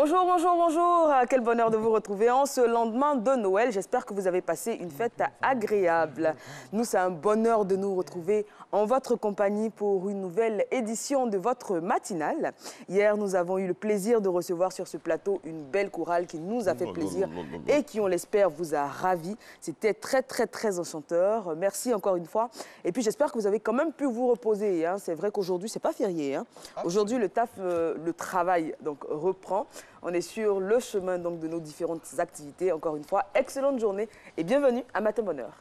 Bonjour, bonjour, bonjour. Quel bonheur de vous retrouver en ce lendemain de Noël. J'espère que vous avez passé une fête agréable. Nous, c'est un bonheur de nous retrouver en votre compagnie pour une nouvelle édition de votre matinale. Hier, nous avons eu le plaisir de recevoir sur ce plateau une belle chorale qui nous a fait plaisir et qui, on l'espère, vous a ravis. C'était très enchanteur. Merci encore une fois. Et puis, j'espère que vous avez quand même pu vous reposer. Hein. C'est vrai qu'aujourd'hui, c'est pas férié. Hein. Aujourd'hui, le travail donc, reprend. On est sur le chemin donc, de nos différentes activités. Encore une fois, excellente journée et bienvenue à Matin Bonheur.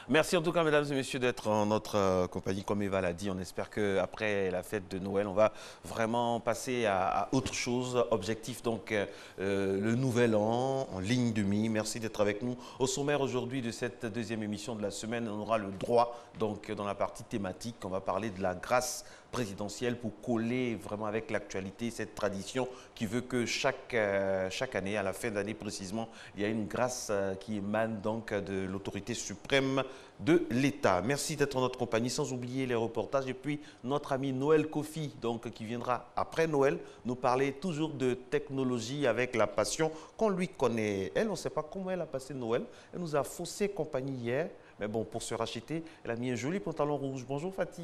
Merci en tout cas, mesdames et messieurs, d'être en notre compagnie. Comme Eva l'a dit, on espère qu'après la fête de Noël, on va vraiment passer à autre chose. Objectif, donc, le nouvel an en ligne de mire. Merci d'être avec nous. Au sommaire aujourd'hui de cette deuxième émission de la semaine, on aura le droit, donc, dans la partie thématique. On va parler de la grâce présidentielle pour coller vraiment avec l'actualité, cette tradition qui veut que chaque année, à la fin d'année précisément, il y a une grâce qui émane donc de l'autorité suprême de l'État. Merci d'être en notre compagnie, sans oublier les reportages. Et puis, notre ami Noël Kofi, donc, qui viendra après Noël, nous parler toujours de technologie avec la passion qu'on lui connaît. Elle, on ne sait pas comment elle a passé Noël. Elle nous a faussé compagnie hier. Mais bon, pour se racheter, elle a mis un joli pantalon rouge. Bonjour Fatim.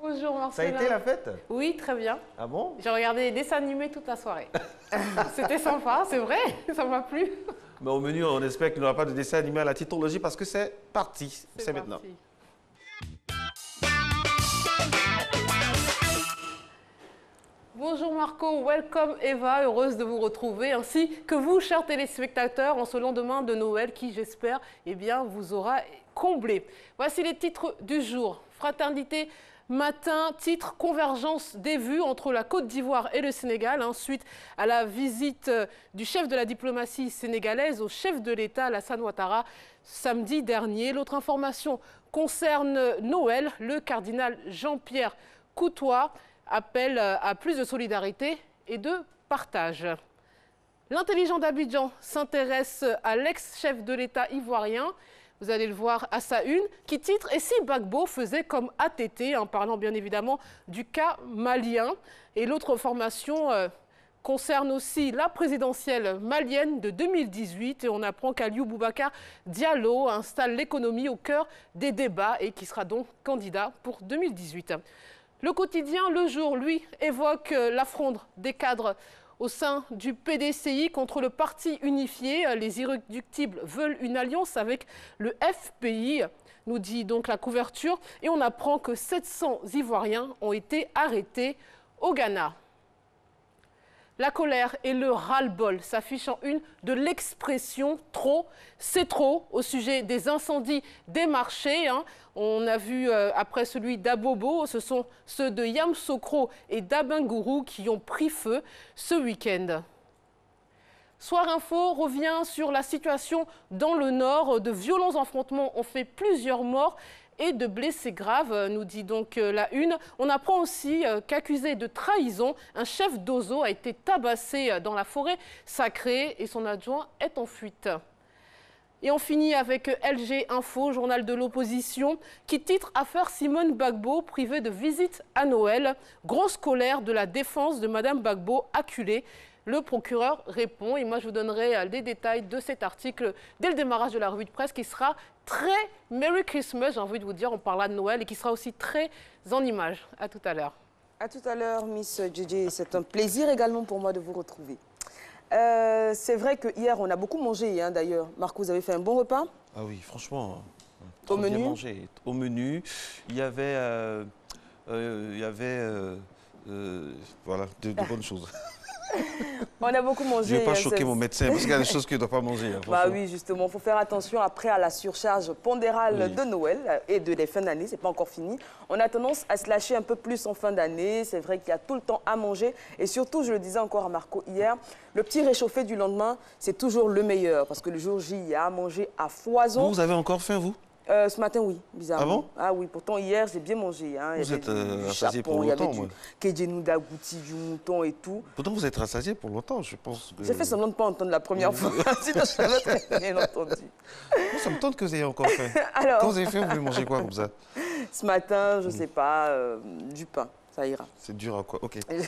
Bonjour Marcella. Ça a été la fête? Oui, très bien. Ah bon? J'ai regardé des dessins animés toute la soirée. C'était sympa, c'est vrai, ça m'a plu. Mais au menu, on espère qu'il n'y aura pas de dessin animé à la titologie parce que c'est parti. C'est maintenant. Bonjour Marco, welcome Eva, heureuse de vous retrouver, ainsi que vous, chers téléspectateurs, en ce lendemain de Noël qui, j'espère, eh bien, vous aura comblé. Voici les titres du jour. Fraternité matin, titre convergence des vues entre la Côte d'Ivoire et le Sénégal, suite à la visite du chef de la diplomatie sénégalaise au chef de l'État, Alassane Ouattara, samedi dernier. L'autre information concerne Noël. Le cardinal Jean-Pierre Coutois appelle à plus de solidarité et de partage. L'intelligent d'Abidjan s'intéresse à l'ex-chef de l'État ivoirien. Vous allez le voir à sa une, qui titre « Et si Gbagbo faisait comme ATT ?» en parlant bien évidemment du cas malien. Et l'autre formation concerne aussi la présidentielle malienne de 2018. Et on apprend qu'Aliou Boubacar Diallo installe l'économie au cœur des débats et qui sera donc candidat pour 2018. Le quotidien Le Jour, lui, évoque la fronde des cadres au sein du PDCI contre le parti unifié. Les irréductibles veulent une alliance avec le FPI, nous dit donc la couverture. Et on apprend que 700 Ivoiriens ont été arrêtés au Ghana. La colère et le ras-le-bol s'affichent en une de l'expression « trop, c'est trop » au sujet des incendies des marchés. On a vu après celui d'Abobo, ce sont ceux de Yamsokro et d'Abingourou qui ont pris feu ce week-end. Soir Info revient sur la situation dans le Nord. De violents affrontements ont fait plusieurs morts et de blessés graves, nous dit donc la une. On apprend aussi qu'accusé de trahison, un chef d'Ozo a été tabassé dans la forêt sacrée et son adjoint est en fuite. Et on finit avec LG Info, journal de l'opposition, qui titre « Affaire Simone Gbagbo, privée de visite à Noël. Grosse colère de la défense de Madame Gbagbo, acculée ». Le procureur répond et moi je vous donnerai les détails de cet article dès le démarrage de la revue de presse qui sera très Merry Christmas, j'ai envie de vous dire, on parlera de Noël et qui sera aussi très en images. À tout à l'heure. À tout à l'heure, Miss Djidji. C'est un plaisir également pour moi de vous retrouver. C'est vrai que hier on a beaucoup mangé d'ailleurs. Marco, vous avez fait un bon repas? Ah oui, franchement, au menu. Bien mangé. Au menu, il y avait, voilà, de bonnes choses. On a beaucoup mangé. Je ne vais pas choquer mon médecin parce qu'il y a des choses qu'il ne doit pas manger. Bah oui, justement, il faut faire attention après à la surcharge pondérale de Noël et de les fins d'année, c'est pas encore fini. On a tendance à se lâcher un peu plus en fin d'année, c'est vrai qu'il y a tout le temps à manger et surtout, je le disais encore à Marco hier, le petit réchauffé du lendemain, c'est toujours le meilleur parce que le jour J, il y a à manger à foison. Vous avez encore faim, vous? Ce matin, oui, bizarrement. Ah bon? Ah oui, pourtant hier, j'ai bien mangé. Vous êtes rassasié pour longtemps, moi. Il y avait du kedjenou d'agouti, du mouton et tout. Pourtant, vous êtes rassasié pour longtemps, je pense. J'ai fait semblant de ne pas entendre la première fois. Sinon, je l'avais très bien entendu. Moi, ça me tente que vous ayez encore faim. Alors... Quand vous avez faim, vous voulez manger quoi comme ça? Ce matin, je ne sais pas, du pain. Ça ira. C'est dur à quoi? Ok. Et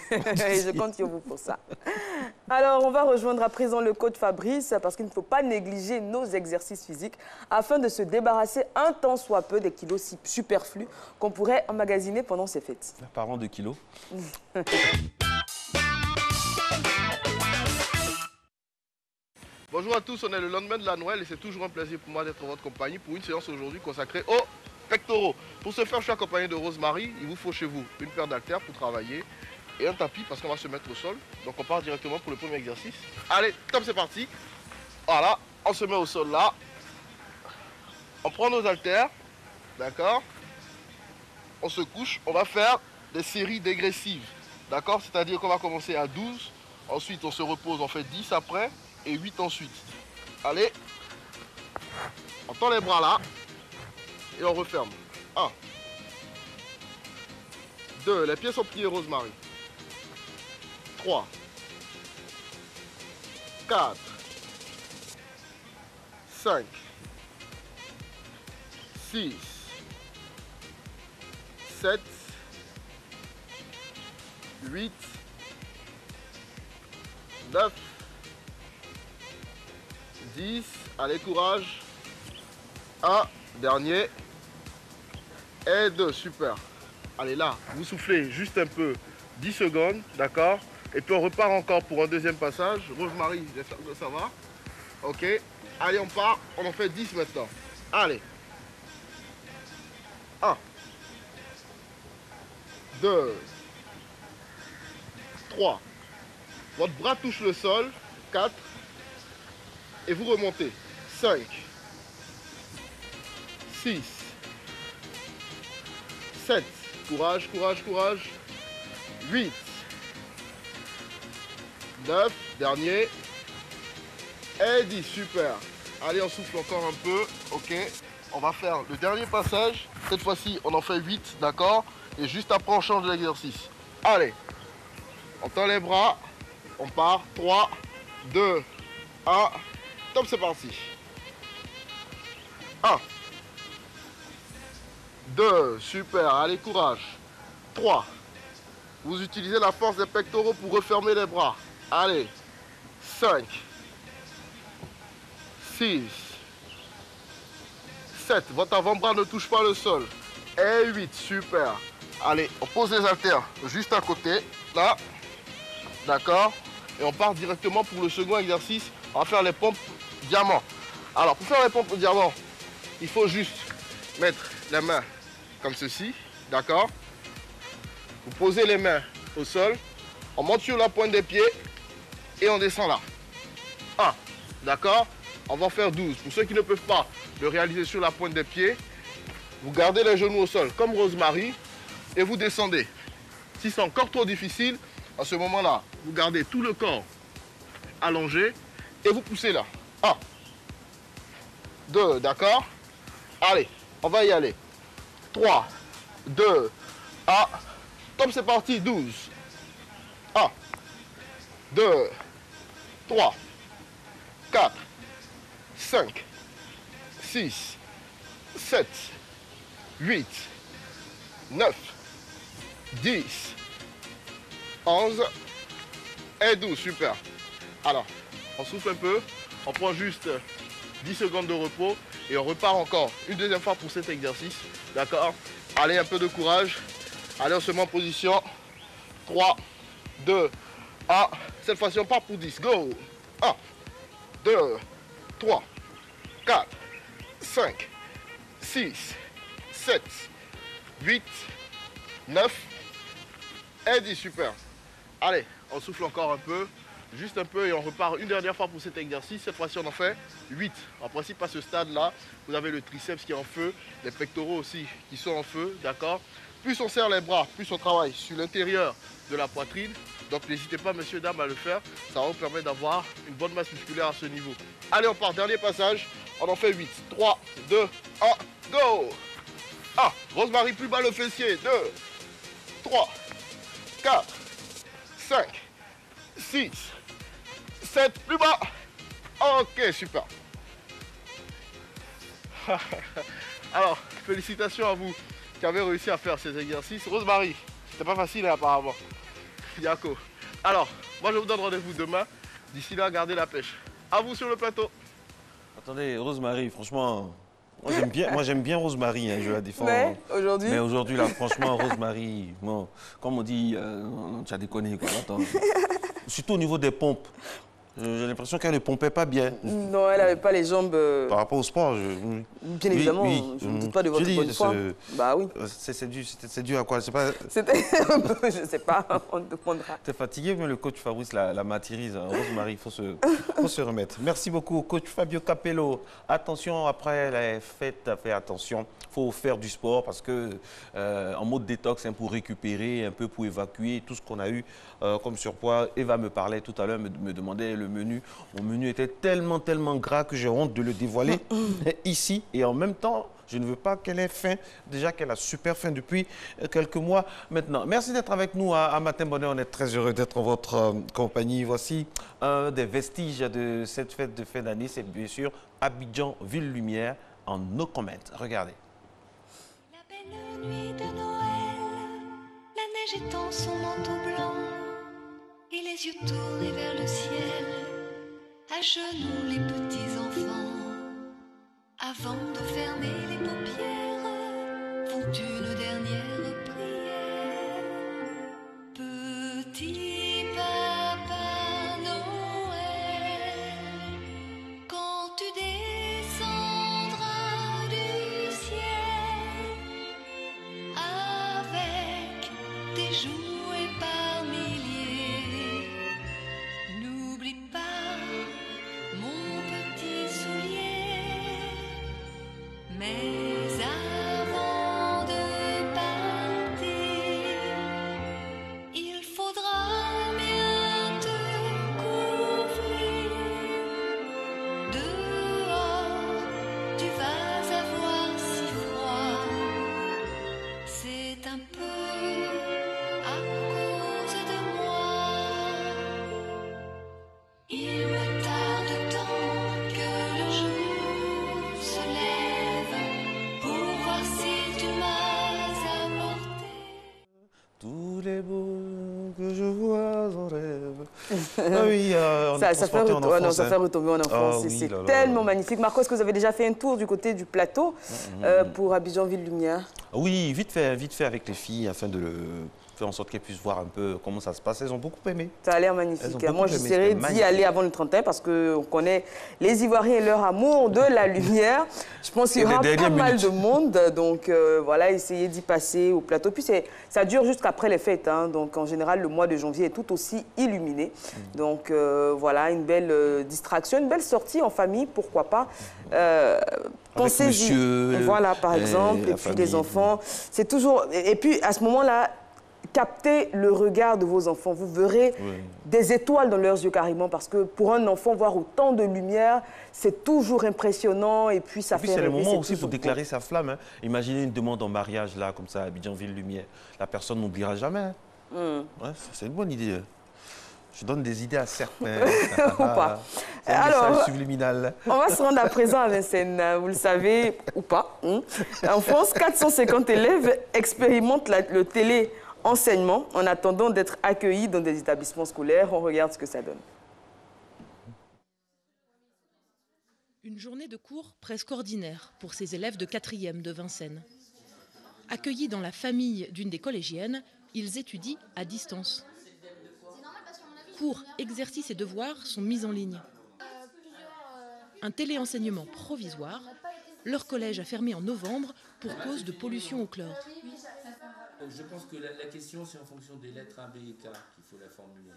je compte sur vous pour ça. Alors, on va rejoindre à présent le coach Fabrice parce qu'il ne faut pas négliger nos exercices physiques afin de se débarrasser un tant soit peu des kilos superflus qu'on pourrait emmagasiner pendant ces fêtes. Parlant de kilos. Bonjour à tous, on est le lendemain de la Noël et c'est toujours un plaisir pour moi d'être en votre compagnie pour une séance aujourd'hui consacrée aux pectoraux. Pour ce faire, je suis accompagné de Rosemary. Il vous faut chez vous une paire d'haltères pour travailler et un tapis parce qu'on va se mettre au sol. Donc on part directement pour le premier exercice. Allez, top, c'est parti. Voilà, on se met au sol là. On prend nos haltères, d'accord. On se couche, on va faire des séries dégressives, d'accord. C'est-à-dire qu'on va commencer à 12, ensuite on se repose, on fait 10 après et 8 ensuite. Allez, on tend les bras là et on referme. 1, 2, les pieds sont pliés, Rosemary. 3, 4, 5, 6, 7, 8, 9, 10, allez courage, 1, dernier, et 2, super. Allez là, vous soufflez juste un peu, 10 secondes, d'accord. Et puis on repart encore pour un deuxième passage. Rosemary, j'espère que ça va. Ok, allez on part, on en fait 10 maintenant. Allez. 1, 2, 3, votre bras touche le sol, 4, et vous remontez, 5, 6, 7, courage, courage, courage, 8, 9, dernier, et 10, super. Allez, on souffle encore un peu, ok. On va faire le dernier passage, cette fois-ci on en fait 8, d'accord. Et juste après on change l'exercice. Allez, on tend les bras, on part, 3, 2, 1, top, c'est parti. 1, 2, super, allez courage. 3, vous utilisez la force des pectoraux pour refermer les bras. Allez, 5, 6, 7, votre avant-bras ne touche pas le sol. Et 8, super. Allez, on pose les haltères juste à côté, là, d'accord. Et on part directement pour le second exercice. On va faire les pompes diamant. Alors, pour faire les pompes diamant, il faut juste mettre les mains comme ceci, d'accord. Vous posez les mains au sol, on monte sur la pointe des pieds et on descend là. 1, d'accord. On va en faire 12. Pour ceux qui ne peuvent pas le réaliser sur la pointe des pieds, vous gardez les genoux au sol comme Rosemary et vous descendez. Si c'est encore trop difficile, à ce moment-là, vous gardez tout le corps allongé et vous poussez là. 1, 2, d'accord. Allez, on va y aller. 3, 2, 1. Top, c'est parti, 12. 1, 2, 3, 4, 5, 6, 7, 8, 9, 10, 11 et 12, super. Alors, on souffle un peu, on prend juste 10 secondes de repos et on repart encore une deuxième fois pour cet exercice, d'accord. Allez, un peu de courage, allez, on se met en position, 3, 2, 1, cette fois-ci on part pour 10, go. 1, 2, 3, 4, 5, 6, 7, 8, 9 et 10, super. Allez, on souffle encore un peu, juste un peu et on repart une dernière fois pour cet exercice. Cette fois-ci, on en fait 8. En principe, à ce stade-là, vous avez le triceps qui est en feu, les pectoraux aussi qui sont en feu, d'accord. Plus on serre les bras, plus on travaille sur l'intérieur de la poitrine. Donc n'hésitez pas, messieurs, dames, à le faire. Ça va vous permettre d'avoir une bonne masse musculaire à ce niveau. Allez, on part, dernier passage. On en fait 8. 3, 2, 1, go. 1, Rosemary, plus bas le fessier. 2, 3, 4, 5, 6, 7, plus bas. Ok, super. Alors, félicitations à vous qui avez réussi à faire ces exercices. Rosemary, C'est pas facile hein, apparemment. Yako. Alors, moi je vous donne rendez-vous demain. D'ici là, gardez la pêche. À vous sur le plateau. Attendez, Rosemary, franchement, moi j'aime bien Rosemary, hein, je la défends. Mais aujourd'hui, Mais aujourd'hui, là, franchement, Rosemary, bon, comme on dit, tu as déconné, quoi. Attends. Surtout au niveau des pompes. J'ai l'impression qu'elle ne pompait pas bien. non, elle n'avait pas les jambes. Par rapport au sport, Bien évidemment, je ne doute pas de votre bonne foi. Bah oui. C'est dû à quoi? C'était, je ne sais pas, on demandera. T'es fatigué, mais le coach Fabrice la martyrise. Rosemary, il faut se remettre. Merci beaucoup, coach Fabio Capello. Attention, après les fêtes, faites attention. Il faut faire du sport parce que en mode détox, hein, pour récupérer, un peu pour évacuer tout ce qu'on a eu comme surpoids. Eva me parlait tout à l'heure, me demandait le menu. Mon menu était tellement gras que j'ai honte de le dévoiler ici. Et en même temps, je ne veux pas qu'elle ait faim. Déjà qu'elle a super faim depuis quelques mois maintenant. Merci d'être avec nous à Matin Bonheur. On est très heureux d'être en votre compagnie. Voici un des vestiges de cette fête de fin d'année. C'est bien sûr Abidjan Ville Lumière en no comment. Regardez. La belle nuit de Noël, la neige étend son manteau blanc et les yeux tournés vers le ciel, à genoux les petits enfants, avant de fermer les paupières, font une dernière prière. Petit papa Noël, quand tu descendras du ciel avec tes jouets par milliers, n'oublie pas mon petit soulier. Mais avant de partir, il faudra bien te couvrir. Dehors, tu vas avoir si froid. C'est un peu à cause de moi. Il me tarde tant que le jour se lève pour voir si tu m'as apporté. Tous les beaux que je vois en rêve. Ah oui, on Ça est fait, transporté en enfance, ça fait retomber en enfance. Ah oui, c'est là, là, tellement là. magnifique. Marco, est-ce que vous avez déjà fait un tour du côté du plateau pour Abidjan Ville Lumière? Oui, vite fait avec les filles afin de faire en sorte qu'elles puissent voir un peu comment ça se passe. Elles ont beaucoup aimé. Ça a l'air Elles magnifique. ont beaucoup Moi, aimé, j'essaierai c'était d'y magnifique. aller avant le 31 parce qu'on connaît les Ivoiriens et leur amour de la lumière. Je pense qu'il y Et les aura pas dernières mal minutes. de monde. Donc, voilà, essayez d'y passer au plateau. Puis, ça dure jusqu'après les fêtes. Hein. Donc, en général, le mois de janvier est tout aussi illuminé. Donc, voilà, une belle distraction, une belle sortie en famille, pourquoi pas. Pensez-y. monsieur, Voilà, par exemple. Et la puis, famille. les enfants. C'est toujours... Et puis, à ce moment-là, captez le regard de vos enfants. Vous verrez des étoiles dans leurs yeux carrément parce que pour un enfant, voir autant de lumière, c'est toujours impressionnant et puis ça Et puis fait c'est le rêver, moment aussi toujours pour beau. déclarer sa flamme. Hein. Imaginez une demande en mariage là, comme ça, à Abidjan Ville Lumière. La personne n'oubliera jamais. Hein. Ouais, c'est une bonne idée. Hein. Je donne des idées à certains. Ou pas. C'est un Alors, message subliminal. On va se rendre à présent à Vincennes, vous le savez ou pas. En France, 450 élèves expérimentent le télé-enseignement en attendant d'être accueillis dans des établissements scolaires. On regarde ce que ça donne. Une journée de cours presque ordinaire pour ces élèves de 4e de Vincennes. Accueillis dans la famille d'une des collégiennes, ils étudient à distance. Cours, exercices et devoirs sont mis en ligne. Un téléenseignement provisoire. Leur collège a fermé en novembre pour cause de pollution au chlore. Je pense que la question, c'est en fonction des lettres A, B et K qu'il faut la formuler.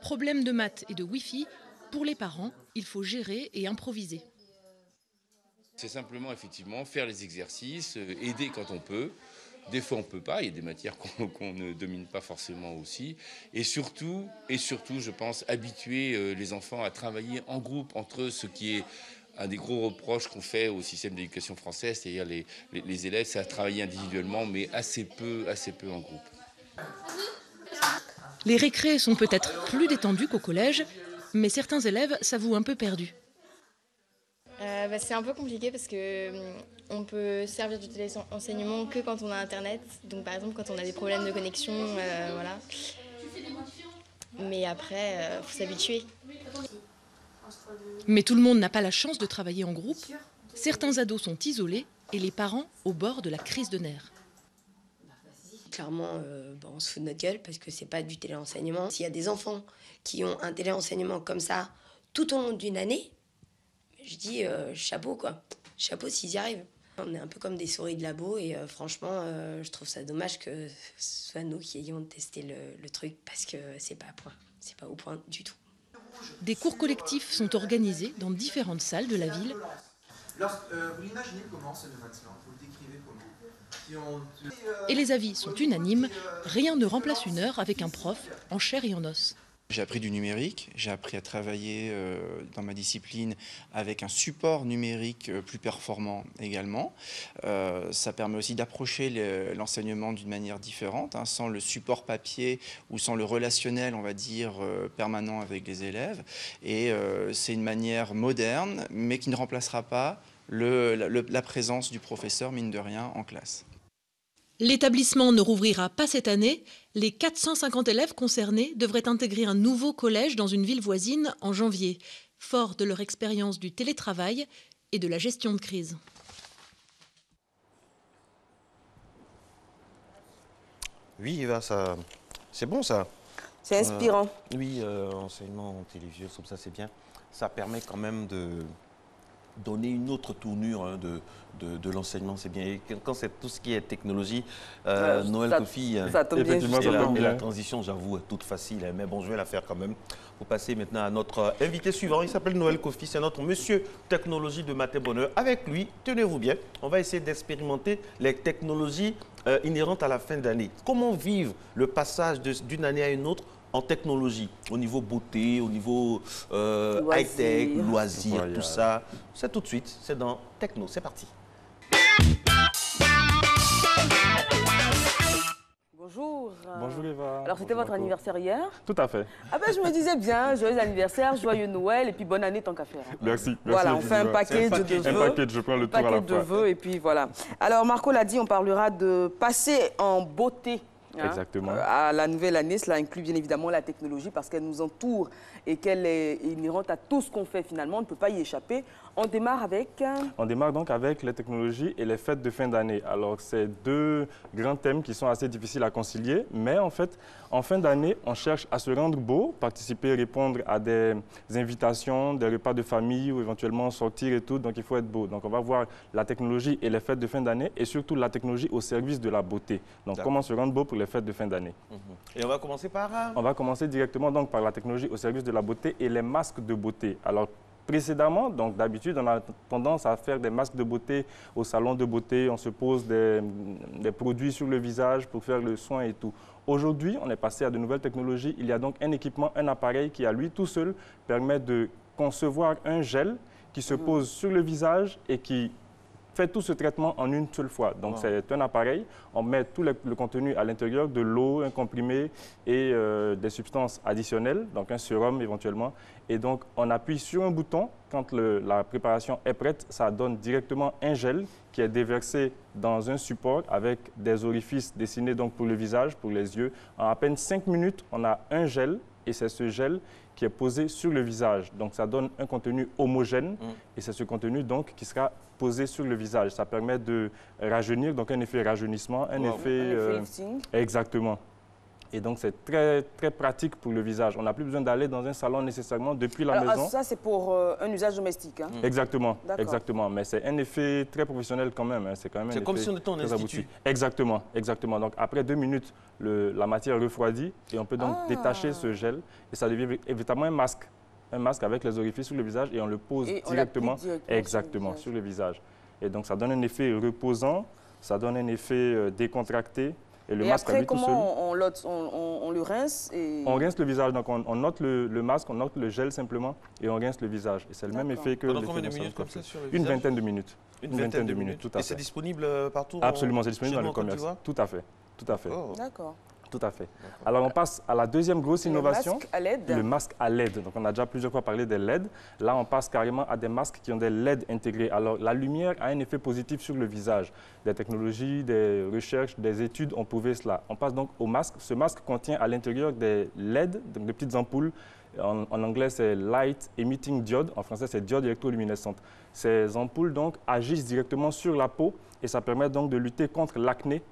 Problème de maths et de Wi-Fi. Pour les parents, il faut gérer et improviser. C'est simplement, effectivement, faire les exercices, aider quand on peut. Des fois, on ne peut pas. Il y a des matières qu'on ne domine pas forcément aussi. Et surtout, je pense, habituer les enfants à travailler en groupe entre eux, ce qui est un des gros reproches qu'on fait au système d'éducation française, c'est-à-dire les élèves, c'est à travailler individuellement, mais assez peu en groupe. Les récrés sont peut-être plus détendus qu'au collège, mais certains élèves s'avouent un peu perdus. C'est un peu compliqué parce que on peut servir du téléenseignement que quand on a Internet. Donc par exemple, quand on a des problèmes de connexion, voilà. Mais après, il faut s'habituer. Mais tout le monde n'a pas la chance de travailler en groupe. Certains ados sont isolés et les parents au bord de la crise de nerfs. Clairement, on se fout de notre gueule parce que c'est pas du téléenseignement. S'il y a des enfants qui ont un téléenseignement comme ça tout au long d'une année, je dis chapeau quoi. Chapeau s'ils y arrivent. On est un peu comme des souris de labo et franchement, je trouve ça dommage que ce soit nous qui ayons testé le truc parce que c'est pas à point. C'est pas au point du tout. Des cours collectifs sont organisés dans différentes salles de la ville. Vous l'imaginez comment ce Novaxlan? Vous le décrivez comment? Et les avis sont unanimes, rien ne remplace une heure avec un prof en chair et en os. J'ai appris du numérique, j'ai appris à travailler dans ma discipline avec un support numérique plus performant également. Ça permet aussi d'approcher l'enseignement d'une manière différente, hein, sans le support papier ou sans le relationnel, on va dire, permanent avec les élèves. Et c'est une manière moderne, mais qui ne remplacera pas la présence du professeur, mine de rien, en classe. L'établissement ne rouvrira pas cette année. Les 450 élèves concernés devraient intégrer un nouveau collège dans une ville voisine en janvier, fort de leur expérience du télétravail et de la gestion de crise. Oui, Eva, c'est bon ça. C'est inspirant. Oui, enseignement télévisuel, comme ça, c'est bien. Ça permet quand même de donner une autre tournure hein, de l'enseignement, c'est bien. Et quand c'est tout ce qui est technologie, Noël Kofi, ça tombe bien. Et la transition, j'avoue, est toute facile. Mais bon, je vais la faire quand même. Pour passer maintenant à notre invité suivant, il s'appelle Noël Kofi, c'est notre monsieur technologie de Matin Bonheur. Avec lui, tenez-vous bien, on va essayer d'expérimenter les technologies inhérentes à la fin d'année. Comment vivre le passage d'une année à une autre en technologie, au niveau beauté, au niveau high-tech, loisirs, tout ça. C'est tout de suite, c'est dans Techno, c'est parti. Bonjour. Bonjour Eva. Alors c'était votre anniversaire hier? Tout à fait. Ah ben je me disais bien, joyeux anniversaire, joyeux Noël et puis bonne année tant qu'à faire. Merci. Voilà, on fait un package de vœux. Un package, je prends le tour à la fois. Un package de vœux et puis voilà. Alors Marco l'a dit, on parlera de passer en beauté. Hein, exactement. À la nouvelle année, cela inclut bien évidemment la technologie parce qu'elle nous entoure et qu'elle est inhérente à tout ce qu'on fait finalement. On ne peut pas y échapper. On démarre avec... On démarre donc avec les technologies et les fêtes de fin d'année. Alors, c'est deux grands thèmes qui sont assez difficiles à concilier, mais en fait, en fin d'année, on cherche à se rendre beau, participer, répondre à des invitations, des repas de famille ou éventuellement sortir et tout, donc il faut être beau. Donc, on va voir la technologie et les fêtes de fin d'année et surtout la technologie au service de la beauté. Donc, comment se rendre beau pour les fêtes de fin d'année. Et on va commencer par... On va commencer directement donc par la technologie au service de la beauté et les masques de beauté. Alors, précédemment, donc d'habitude, on a tendance à faire des masques de beauté au salon de beauté, on se pose des produits sur le visage pour faire le soin et tout. Aujourd'hui, on est passé à de nouvelles technologies. Il y a donc un équipement, un appareil qui, à lui tout seul, permet de concevoir un gel qui se pose sur le visage et qui fait tout ce traitement en une seule fois. Donc, c'est un appareil, on met tout le contenu à l'intérieur, de l'eau, un comprimé et des substances additionnelles, donc un sérum éventuellement. Et donc, on appuie sur un bouton. Quand la préparation est prête, ça donne directement un gel qui est déversé dans un support avec des orifices dessinés donc pour le visage, pour les yeux. En à peine 5 minutes, on a un gel et c'est ce gel qui est posé sur le visage. Donc, ça donne un contenu homogène et c'est ce contenu donc qui sera posé sur le visage. Ça permet de rajeunir, donc un effet rajeunissement, un effet lifting. Exactement. Et donc, c'est très, très pratique pour le visage. On n'a plus besoin d'aller dans un salon nécessairement depuis la maison. Ça, c'est pour un usage domestique. Hein? Exactement, exactement. Mais c'est un effet très professionnel quand même. Hein. C'est quand même un effet comme si on était en institut. Exactement, exactement. Donc, après 2 minutes, la matière refroidit et on peut donc détacher ce gel. Et ça devient évidemment un masque. Un masque avec les orifices sur le visage et on le pose directement sur le visage. Et donc, ça donne un effet reposant, ça donne un effet décontracté. Et le masque, après, comment on le rince On rince le visage. Donc, on ôte le masque, on ôte le gel simplement et on rince le visage. Et c'est le même effet que... Pendant combien de minutes comme ça sur le visage? Une vingtaine de minutes. Une vingtaine de minutes, tout à fait. Et c'est disponible partout? Absolument, c'est disponible dans le commerce. Tout à fait, tout à fait. D'accord. Tout à fait. Alors, on passe à la deuxième grosse innovation. Le masque à LED. Le masque à LED. Donc, on a déjà plusieurs fois parlé des LED. Là, on passe carrément à des masques qui ont des LED intégrés. Alors, la lumière a un effet positif sur le visage. Des technologies, des recherches, des études ont prouvé cela. On passe donc au masque. Ce masque contient à l'intérieur des LED, donc des petites ampoules. En anglais, c'est Light Emitting Diode. En français, c'est diode électroluminescente. Ces ampoules donc agissent directement sur la peau et ça permet donc de lutter contre l'acné,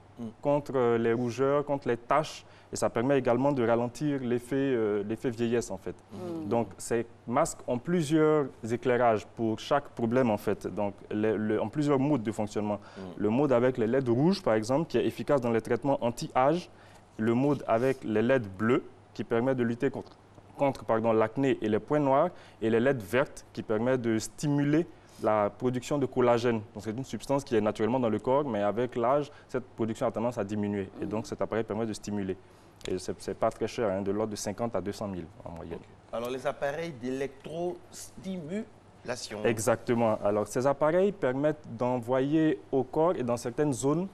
contre les rougeurs, contre les taches. Et ça permet également de ralentir l'effet vieillesse, en fait. Donc, ces masques ont plusieurs éclairages pour chaque problème, en fait. Donc, en plusieurs modes de fonctionnement. Le mode avec les LED rouges, par exemple, qui est efficace dans les traitements anti-âge. Le mode avec les LED bleus, qui permet de lutter contre l'acné et les points noirs, et les LED vertes qui permettent de stimuler la production de collagène. C'est une substance qui est naturellement dans le corps, mais avec l'âge, cette production a tendance à diminuer. Et donc, cet appareil permet de stimuler. Et ce n'est pas très cher, hein, de l'ordre de 50 à 200 000 en moyenne. Alors, les appareils d'électrostimulation. Exactement. Alors, ces appareils permettent d'envoyer au corps et dans certaines zones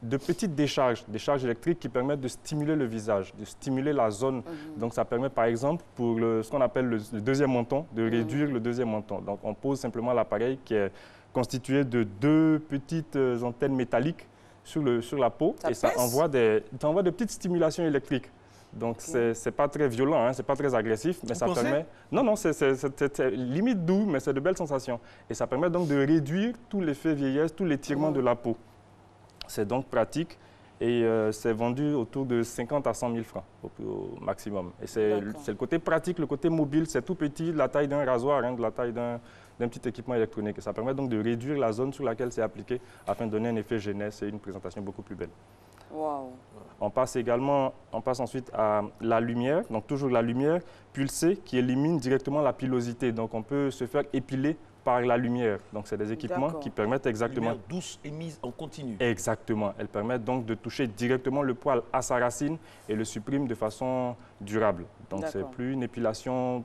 de petites décharges électriques qui permettent de stimuler le visage, de stimuler la zone. Donc, ça permet, par exemple, pour ce qu'on appelle le deuxième menton, de réduire le deuxième menton. Donc, on pose simplement l'appareil qui est constitué de 2 petites antennes métalliques sur la peau et ça envoie de petites stimulations électriques. Donc, c'est pas très violent, hein, c'est pas très agressif, mais ça permet... Non, c'est limite doux, mais c'est de belles sensations. Et ça permet donc de réduire tout l'effet vieillesse, tout l'étirement de la peau. C'est donc pratique et c'est vendu autour de 50 à 100 000 francs au maximum. Et c'est le côté pratique, le côté mobile, c'est tout petit, de la taille d'un rasoir, hein, de la taille d'un petit équipement électronique. Et ça permet donc de réduire la zone sur laquelle c'est appliqué afin de donner un effet jeunesse et une présentation beaucoup plus belle. Wow. On passe ensuite à la lumière, donc toujours la lumière pulsée qui élimine directement la pilosité. Donc on peut se faire épiler par la lumière. Donc, c'est des équipements qui permettent exactement... La lumière douce émise en continu. Exactement. Elle permet donc de toucher directement le poil à sa racine et le supprime de façon durable. Donc, c'est plus une épilation...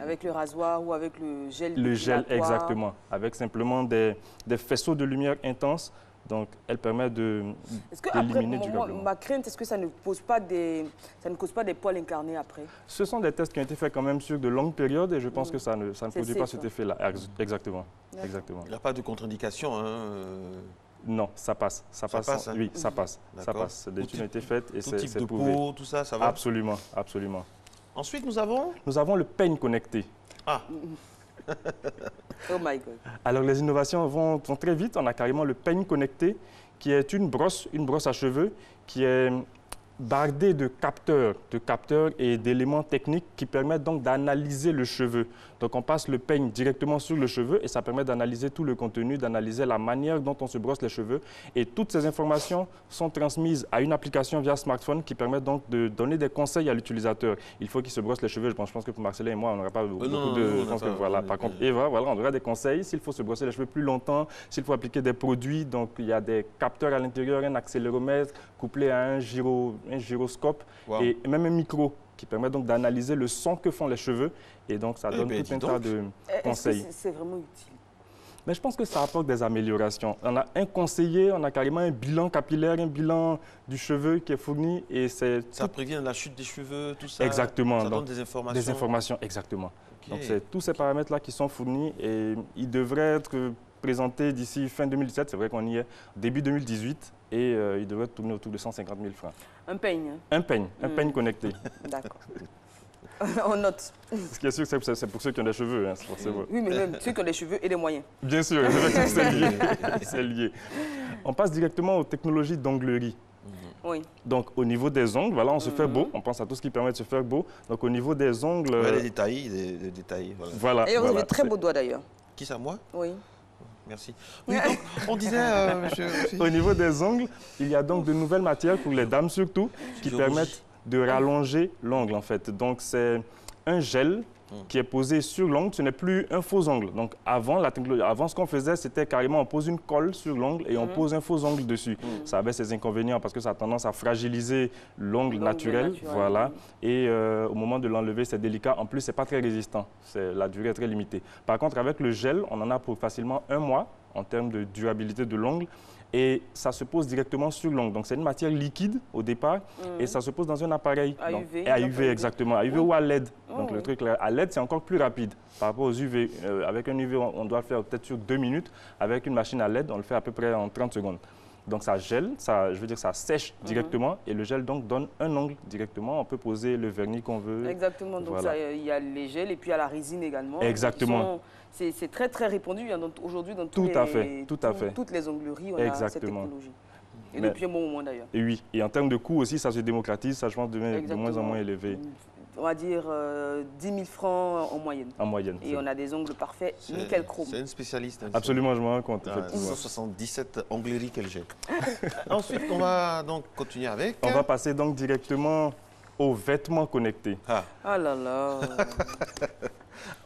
Avec le rasoir ou avec le gel Le gel, exactement. Avec simplement des faisceaux de lumière intenses. Donc, elle permet d'éliminer durablement. Ma crainte, est-ce que ça ne cause pas des poils incarnés après? Ce sont des tests qui ont été faits quand même sur de longues périodes et je pense que ça ne produit pas cet effet-là. Exactement. Exactement. Il n'y a pas de contre-indication, hein? Non, ça passe. Ça passe, hein? Oui, ça passe. Ça passe. Des études ont été faites et c'est prouvé. Tout type de peau, tout ça, ça va? Absolument, absolument. Ensuite, nous avons? Nous avons le peigne connecté. Ah. Oh my God. Alors, les innovations vont très vite. On a carrément le peigne connecté, qui est une brosse à cheveux, qui est bardée de capteurs et d'éléments techniques qui permettent donc d'analyser le cheveu. Donc, on passe le peigne directement sur le cheveu et ça permet d'analyser tout le contenu, d'analyser la manière dont on se brosse les cheveux. Et toutes ces informations sont transmises à une application via smartphone qui permet donc de donner des conseils à l'utilisateur. Il faut qu'il se brosse les cheveux. Je pense que pour Marcellin et moi, on n'aura pas beaucoup de... Voilà. Par contre, Eva, voilà, on aura des conseils. S'il faut se brosser les cheveux plus longtemps, s'il faut appliquer des produits, donc il y a des capteurs à l'intérieur, un accéléromètre couplé à un gyroscope et même un micro qui permet donc d'analyser le son que font les cheveux. Et donc, ça donne tout un tas de conseils. Est-ce que c'est vraiment utile? Mais je pense que ça apporte des améliorations. On a un conseiller, on a carrément un bilan capillaire, un bilan du cheveu qui est fourni. Et ça prévient la chute des cheveux, tout ça? Exactement. Ça donne des informations? Des informations, exactement. Okay. Donc, c'est tous ces paramètres-là qui sont fournis et ils devraient être présentés d'ici fin 2017. C'est vrai qu'on y est début 2018 et ils devraient tourner autour de 150 000 francs. Un peigne? Un peigne connecté. D'accord. On note. Ce qui est sûr, c'est pour ceux qui ont des cheveux, hein, forcément. Oui, mais même ceux qui ont des cheveux et des moyens. Bien sûr, c'est lié. C'est lié. On passe directement aux technologies d'onglerie. Oui. Donc, au niveau des ongles, voilà, on se fait beau. On pense à tout ce qui permet de se faire beau. Donc, au niveau des ongles... Ouais, les détails. Voilà. Et vous avez très beaux doigts, d'ailleurs. Qui ça, moi? Oui. Merci. Oui, donc, on disait... Au niveau des ongles, il y a donc de nouvelles matières, pour les dames surtout, qui permettent de rallonger l'ongle, en fait. Donc, c'est un gel qui est posé sur l'ongle. Ce n'est plus un faux ongle. Donc, avant, ce qu'on faisait, c'était carrément on pose une colle sur l'ongle et on pose un faux ongle dessus. Ça avait ses inconvénients parce que ça a tendance à fragiliser l'ongle naturel. Voilà. Et au moment de l'enlever, c'est délicat. En plus, ce n'est pas très résistant. La durée est très limitée. Par contre, avec le gel, on en a pour facilement 1 mois en termes de durabilité de l'ongle. et ça se pose directement sur l'ongle. Donc c'est une matière liquide au départ et ça se pose dans un appareil. À donc, UV. et à UV, exactement. À UV ou à LED. Donc oui. le truc là, à LED, c'est encore plus rapide par rapport aux UV. Avec un UV, on doit le faire peut-être sur 2 minutes. Avec une machine à LED, on le fait à peu près en 30 secondes. Donc ça gèle, ça sèche directement et le gel donc donne un ongle directement. On peut poser le vernis qu'on veut. Exactement, donc voilà. il y a les gels et puis il y a la résine également. Exactement. C'est très très répandu aujourd'hui dans toutes les ongleries, on a cette technologie. Et depuis un bon moment d'ailleurs. Et oui, et en termes de coût aussi, ça se démocratise, ça je pense devient de moins en moins élevé. On va dire 10 000 francs en moyenne. En moyenne. Et on a des ongles parfaits, nickel chrome. C'est une spécialiste. Hein, absolument, je me rends compte. 177 ongleries qu'elle jette. Ensuite, on va donc continuer avec... On va passer donc directement aux vêtements connectés. Ah là là.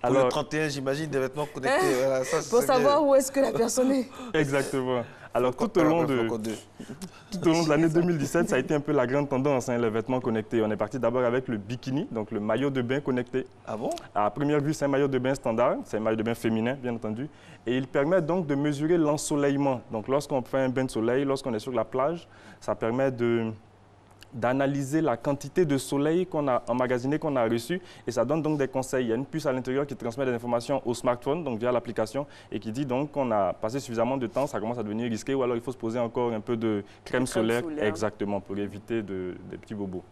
Pour le 31, j'imagine, des vêtements connectés. Voilà, pour savoir où est-ce que la personne est. Exactement. Alors, tout au long de l'année 2017, ça a été un peu la grande tendance, hein, les vêtements connectés. On est parti d'abord avec le bikini, donc le maillot de bain connecté. Ah bon? À première vue, c'est un maillot de bain standard, c'est un maillot de bain féminin, bien entendu. Et il permet donc de mesurer l'ensoleillement. Donc, lorsqu'on fait un bain de soleil, lorsqu'on est sur la plage, ça permet d'analyser la quantité de soleil qu'on a emmagasiné, qu'on a reçu, et ça donne donc des conseils. Il y a une puce à l'intérieur qui transmet des informations au smartphone, donc via l'application, et qui dit donc qu'on a passé suffisamment de temps, ça commence à devenir risqué, ou alors il faut se poser encore un peu de crème solaire. Exactement, pour éviter des petits bobos.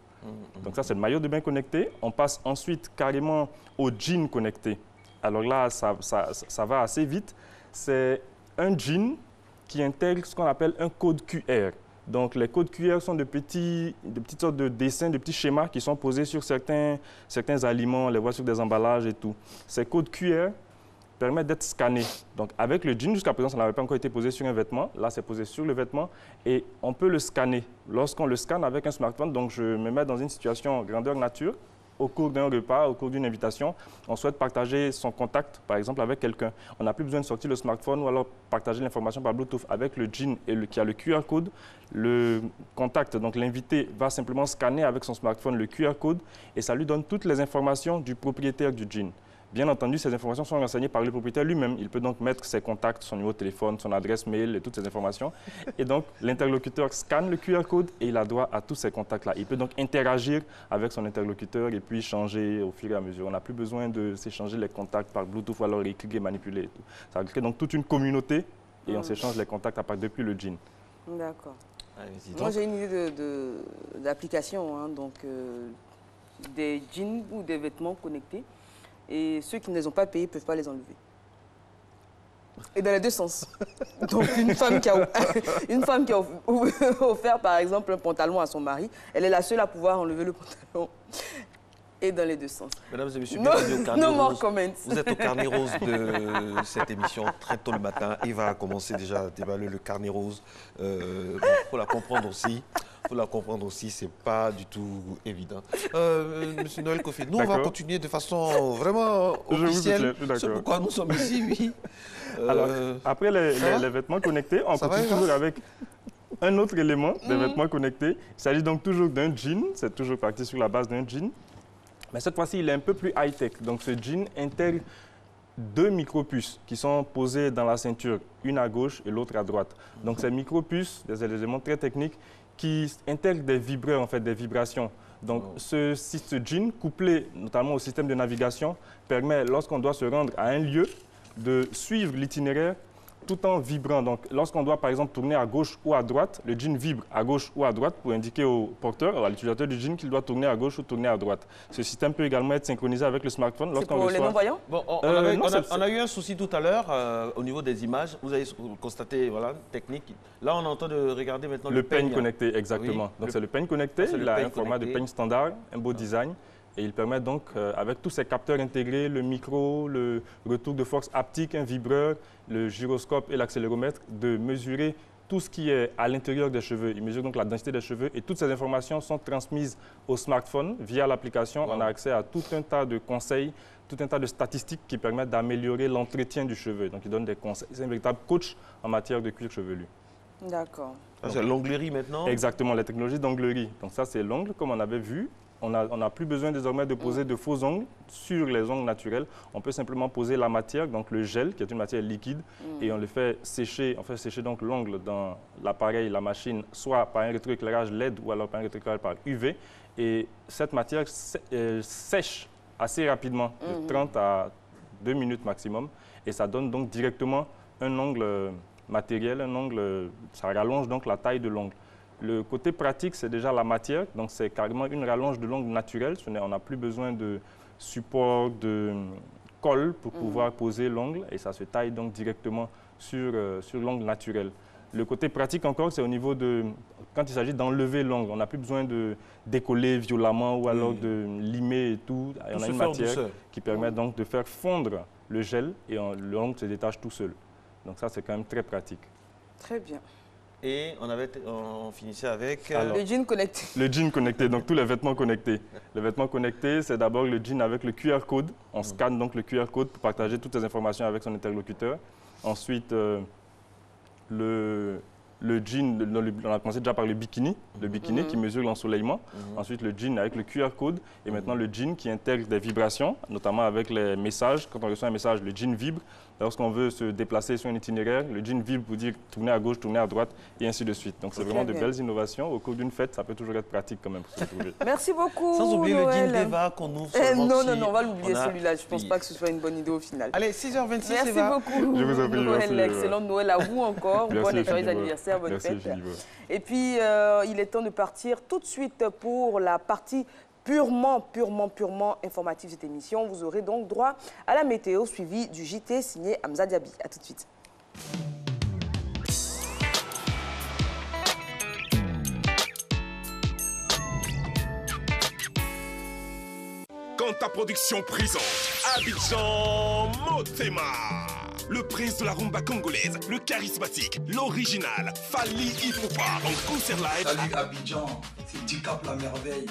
Donc ça, c'est le maillot de bain connecté. On passe ensuite carrément au jean connecté. Alors là, ça va assez vite. C'est un jean qui intègre ce qu'on appelle un code QR. Donc, les codes QR sont de petites sortes de dessins, de petits schémas qui sont posés sur certains aliments, on les voit sur des emballages et tout. Ces codes QR permettent d'être scannés. Donc, avec le jean, jusqu'à présent, ça n'avait pas encore été posé sur un vêtement. Là, c'est posé sur le vêtement et on peut le scanner. Lorsqu'on le scanne avec un smartphone, donc je me mets dans une situation grandeur nature, au cours d'un repas, au cours d'une invitation, on souhaite partager son contact, par exemple, avec quelqu'un. On n'a plus besoin de sortir le smartphone ou alors partager l'information par Bluetooth. Avec le jean qui a le QR code, le contact, donc l'invité, va simplement scanner avec son smartphone le QR code et ça lui donne toutes les informations du propriétaire du jean. Bien entendu, ces informations sont renseignées par le propriétaire lui-même. Il peut donc mettre ses contacts, son numéro de téléphone, son adresse mail et toutes ces informations. Et donc, l'interlocuteur scanne le QR code et il a droit à tous ces contacts-là. Il peut donc interagir avec son interlocuteur et puis changer au fur et à mesure. On n'a plus besoin de s'échanger les contacts par Bluetooth ou alors écrire et manipuler. Et tout. Ça crée donc toute une communauté et on s'échange les contacts depuis le jean. D'accord. Moi, j'ai une idée d'application, hein, donc des jeans ou des vêtements connectés. Et ceux qui ne les ont pas payés ne peuvent pas les enlever. Et dans les deux sens. Donc, une femme qui a offert, par exemple, un pantalon à son mari, elle est la seule à pouvoir enlever le pantalon. Et dans les deux sens. Mesdames et messieurs, bienvenue au Carnet Rose. Vous êtes au Carnet Rose de cette émission très tôt le matin. Eva a commencé déjà à déballer le Carnet Rose. Il faut la comprendre aussi. Il faut la comprendre aussi, c'est pas du tout évident. Monsieur Noël Kofi, nous on va continuer de façon vraiment officielle. C'est pourquoi nous sommes ici, oui. Alors, après les vêtements connectés, on continue toujours avec un autre élément des vêtements connectés. Il s'agit donc toujours d'un jean, c'est toujours parti sur la base d'un jean. Mais cette fois-ci, il est un peu plus high-tech. Donc ce jean intègre 2 micropuces qui sont posées dans la ceinture, une à gauche et l'autre à droite. Donc ces micropuces, des éléments très techniques, qui intègrent des vibreurs, en fait, des vibrations. Donc, ce jean, couplé notamment au système de navigation, permet, lorsqu'on doit se rendre à un lieu, de suivre l'itinéraire tout en vibrant. Donc, lorsqu'on doit, par exemple, tourner à gauche ou à droite, le jean vibre à gauche ou à droite pour indiquer au porteur, à l'utilisateur du jean, qu'il doit tourner à gauche ou tourner à droite. Ce système peut également être synchronisé avec le smartphone. C'est pour les non-voyants? Bon, on a eu un souci tout à l'heure au niveau des images. Vous avez constaté, voilà, technique. Là, on est en train de regarder maintenant le peigne connecté, exactement. Oui. Donc, c'est le peigne connecté. Il a un format de peigne standard, un beau design. Et il permet donc, avec tous ces capteurs intégrés, le micro, le retour de force haptique, un vibreur, le gyroscope et l'accéléromètre, de mesurer tout ce qui est à l'intérieur des cheveux. Il mesure donc la densité des cheveux et toutes ces informations sont transmises au smartphone via l'application. On a accès à tout un tas de conseils, tout un tas de statistiques qui permettent d'améliorer l'entretien du cheveu. Donc, il donne des conseils. C'est un véritable coach en matière de cuir chevelu. D'accord. C'est l'onglerie maintenant? Exactement, la technologie d'onglerie. Donc ça, c'est l'ongle, comme on avait vu. on n'a plus besoin désormais de poser de faux ongles sur les ongles naturels. On peut simplement poser la matière, donc le gel, qui est une matière liquide, et on le fait sécher. On fait sécher donc l'ongle dans l'appareil, la machine, soit par un rétroéclairage LED ou alors par un rétroéclairage par UV. Et cette matière sèche assez rapidement, de 30 à 2 minutes maximum. Et ça donne donc directement un ongle matériel, un ongle, ça rallonge donc la taille de l'ongle. Le côté pratique, c'est déjà la matière, donc c'est carrément une rallonge de l'ongle naturelle. On n'a plus besoin de support, de colle pour pouvoir poser l'ongle et ça se taille donc directement sur l'ongle naturel. Le côté pratique encore, c'est au niveau de, quand il s'agit d'enlever l'ongle, on n'a plus besoin de décoller violemment ou alors de limer et tout. On a une matière qui permet donc de faire fondre le gel et l'ongle se détache tout seul. Donc ça, c'est quand même très pratique. Très bien. Et on finissait avec... le jean connecté. Le jean connecté, donc tous les vêtements connectés. Les vêtements connectés, c'est d'abord le jean avec le QR code. On scanne donc le QR code pour partager toutes les informations avec son interlocuteur. Ensuite, le jean, on a commencé déjà par le bikini qui mesure l'ensoleillement. Ensuite, le jean avec le QR code. Et maintenant, le jean qui intègre des vibrations, notamment avec les messages. Quand on reçoit un message, le jean vibre. Lorsqu'on veut se déplacer sur un itinéraire, le jean vibre pour dire tourner à gauche, tourner à droite, et ainsi de suite. Donc, c'est vraiment de belles innovations. Au cours d'une fête, ça peut toujours être pratique quand même pour se trouver. Merci beaucoup, Sans oublier Noël. le jean d'Eva qu'on ouvre non, on va l'oublier celui-là. Je ne pense pas que ce soit une bonne idée au final. Allez, 6h26, merci beaucoup. Je vous en prie, Noël, excellent Noël à vous encore. Bon et joyeux anniversaire, bonne fête. Et puis, il est temps de partir tout de suite pour la partie purement informative de cette émission. Vous aurez donc droit à la météo suivie du JT signé Hamza Diaby. A tout de suite. Quand ta production présente Abidjan Motema, le prince de la rumba congolaise, le charismatique, l'original, Fally Ipupa en concert live. Salut Abidjan, c'est Dicap la merveille.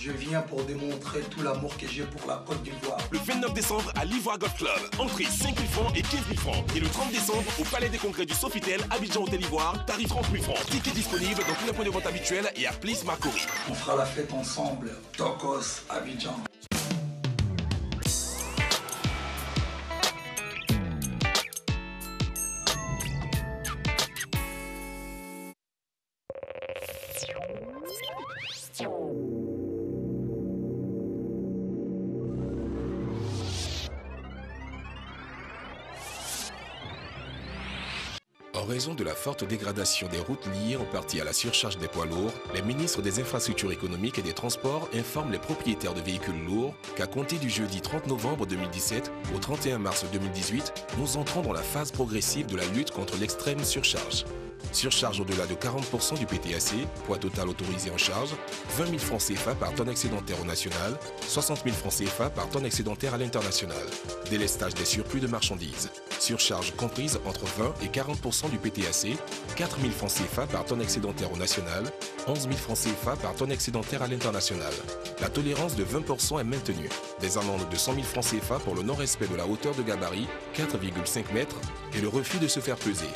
Je viens pour démontrer tout l'amour que j'ai pour la Côte d'Ivoire. Le 29 décembre à l'Ivoire Golf Club. Entrée 5 000 francs et 15 000 francs. Et le 30 décembre au Palais des Congrès du Sofitel, Abidjan Hôtel Ivoire, tarif 30 000 francs. Ticket disponible dans tous les points de vente habituels et à Place Macori. On fera la fête ensemble. Tokos, Abidjan. En raison de la forte dégradation des routes liées en partie à la surcharge des poids lourds, les ministres des Infrastructures économiques et des Transports informent les propriétaires de véhicules lourds qu'à compter du jeudi 30 novembre 2017 au 31 mars 2018, nous entrons dans la phase progressive de la lutte contre l'extrême surcharge. Surcharge au-delà de 40% du PTAC, poids total autorisé en charge, 20 000 francs CFA par tonne excédentaire au national, 60 000 francs CFA par tonne excédentaire à l'international. Délestage des surplus de marchandises. Surcharge comprise entre 20 et 40% du PTAC, 4 000 francs CFA par tonne excédentaire au national, 11 000 francs CFA par tonne excédentaire à l'international. La tolérance de 20% est maintenue. Des amendes de 100 000 francs CFA pour le non-respect de la hauteur de gabarit, 4,5 mètres, et le refus de se faire peser.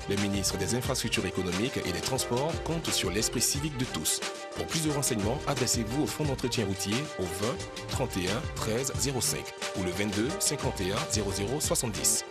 Les ministres des Infrastructures économiques et des Transports comptent sur l'esprit civique de tous. Pour plus de renseignements, adressez-vous au Fonds d'entretien routier au 20 31 13 05 ou le 22 51 00 70.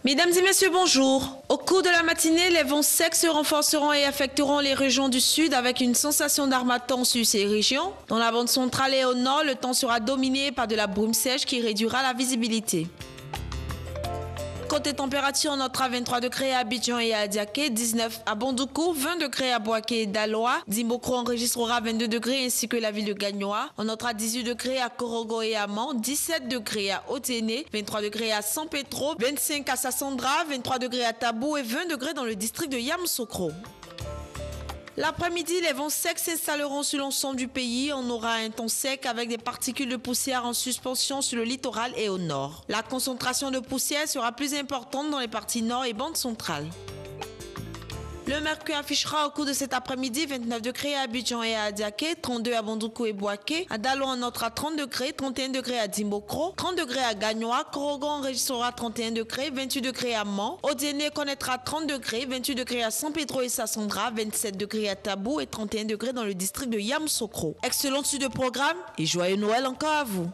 Mesdames et messieurs, bonjour. Au cours de la matinée, les vents secs se renforceront et affecteront les régions du sud avec une sensation d'harmattan sur ces régions. Dans la bande centrale et au nord, le temps sera dominé par de la brume sèche qui réduira la visibilité. Côté température, on notera 23 degrés à Abidjan et à Adiaké, 19 à Bondoukou, 20 degrés à Boaké et Daloa. Dimokro enregistrera 22 degrés ainsi que la ville de Gagnoa. On notera 18 degrés à Korogo et Amman, 17 degrés à Oténé, 23 degrés à San Pedro, 25 à Sassandra, 23 degrés à Tabou et 20 degrés dans le district de Yamoussoukro. L'après-midi, les vents secs s'installeront sur l'ensemble du pays. On aura un temps sec avec des particules de poussière en suspension sur le littoral et au nord. La concentration de poussière sera plus importante dans les parties nord et bandes centrales. Le mercure affichera au cours de cet après-midi 29 degrés à Abidjan et à Adiaké, 32 à Bondoukou et Boaké, à Dalo en notera 30 degrés, 31 degrés à Dimbokro, 30 degrés à Gagnoa, Korogon enregistrera 31 degrés, 28 degrés à Mans, Odiéné connaîtra 30 degrés, 28 degrés à San Pedro et Sassandra, 27 degrés à Tabou et 31 degrés dans le district de Yamoussoukro. Excellent suite de programme et joyeux Noël encore à vous.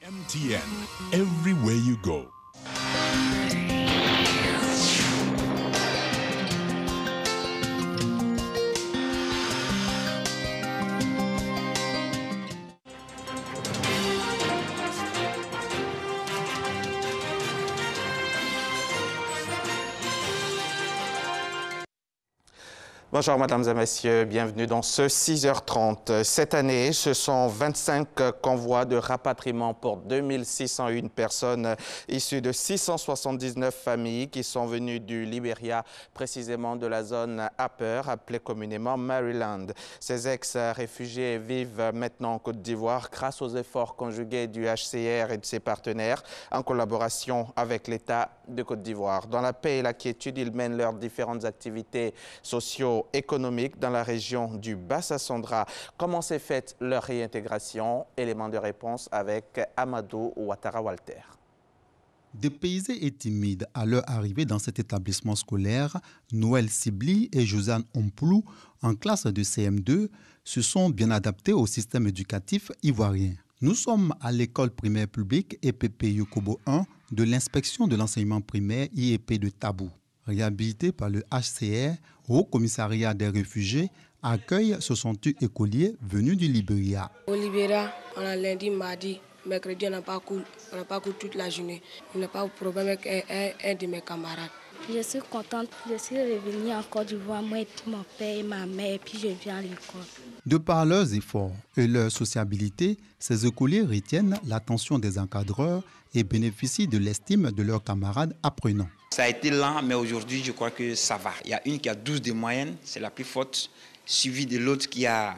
MTN, everywhere you go. Bonjour mesdames et messieurs, bienvenue dans ce 6h30. Cette année, ce sont 25 convois de rapatriement pour 2601 personnes issues de 679 familles qui sont venues du Libéria, précisément de la zone Upper, appelée communément Maryland. Ces ex-réfugiés vivent maintenant en Côte d'Ivoire grâce aux efforts conjugués du HCR et de ses partenaires en collaboration avec l'État de Côte d'Ivoire. Dans la paix et la quiétude, ils mènent leurs différentes activités socio-économiques dans la région du Bas-Sassandra. Comment s'est faite leur réintégration? Élément de réponse avec Amadou Ouattara-Walter. Dépaysés et timides à leur arrivée dans cet établissement scolaire, Noël Sibli et Josiane Ompoulou, en classe de CM2, se sont bien adaptés au système éducatif ivoirien. Nous sommes à l'école primaire publique EPP Yokobo 1 de l'inspection de l'enseignement primaire IEP de Tabou. Réhabilité par le HCR, Haut Commissariat des réfugiés accueille 68 écoliers venus du Libéria. Au Libéria, on a lundi, mardi, mercredi, on n'a pas cours toute la journée. Il n'y a pas de problème avec un de mes camarades. Je suis contente, je suis revenue en Côte d'Ivoire, moi et puis mon père et ma mère, et puis je viens à l'école. De par leurs efforts et leur sociabilité, ces écoliers retiennent l'attention des encadreurs et bénéficient de l'estime de leurs camarades apprenants. Ça a été lent, mais aujourd'hui, je crois que ça va. Il y a une qui a 12 de moyenne, c'est la plus forte, suivie de l'autre qui a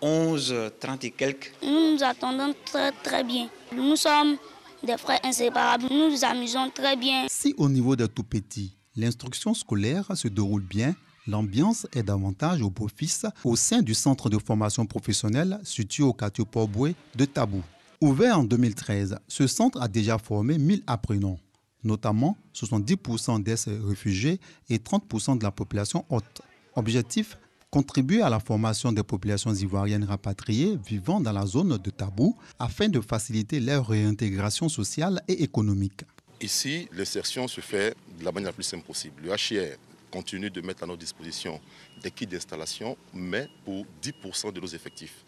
11, 30 et quelques. Nous nous attendons très bien. Nous sommes des frères inséparables, nous nous amusons très bien. Si au niveau des tout-petits, l'instruction scolaire se déroule bien, l'ambiance est davantage au beau-fils au sein du centre de formation professionnelle situé au quartier Port-Boué de Tabou. Ouvert en 2013, ce centre a déjà formé 1000 apprenants, notamment 70% des réfugiés et 30% de la population haute. Objectif, contribuer à la formation des populations ivoiriennes rapatriées vivant dans la zone de Tabou afin de faciliter leur réintégration sociale et économique. Ici, l'insertion se fait de la manière la plus simple possible. Le HCR continue de mettre à notre disposition des kits d'installation, mais pour 10% de nos effectifs.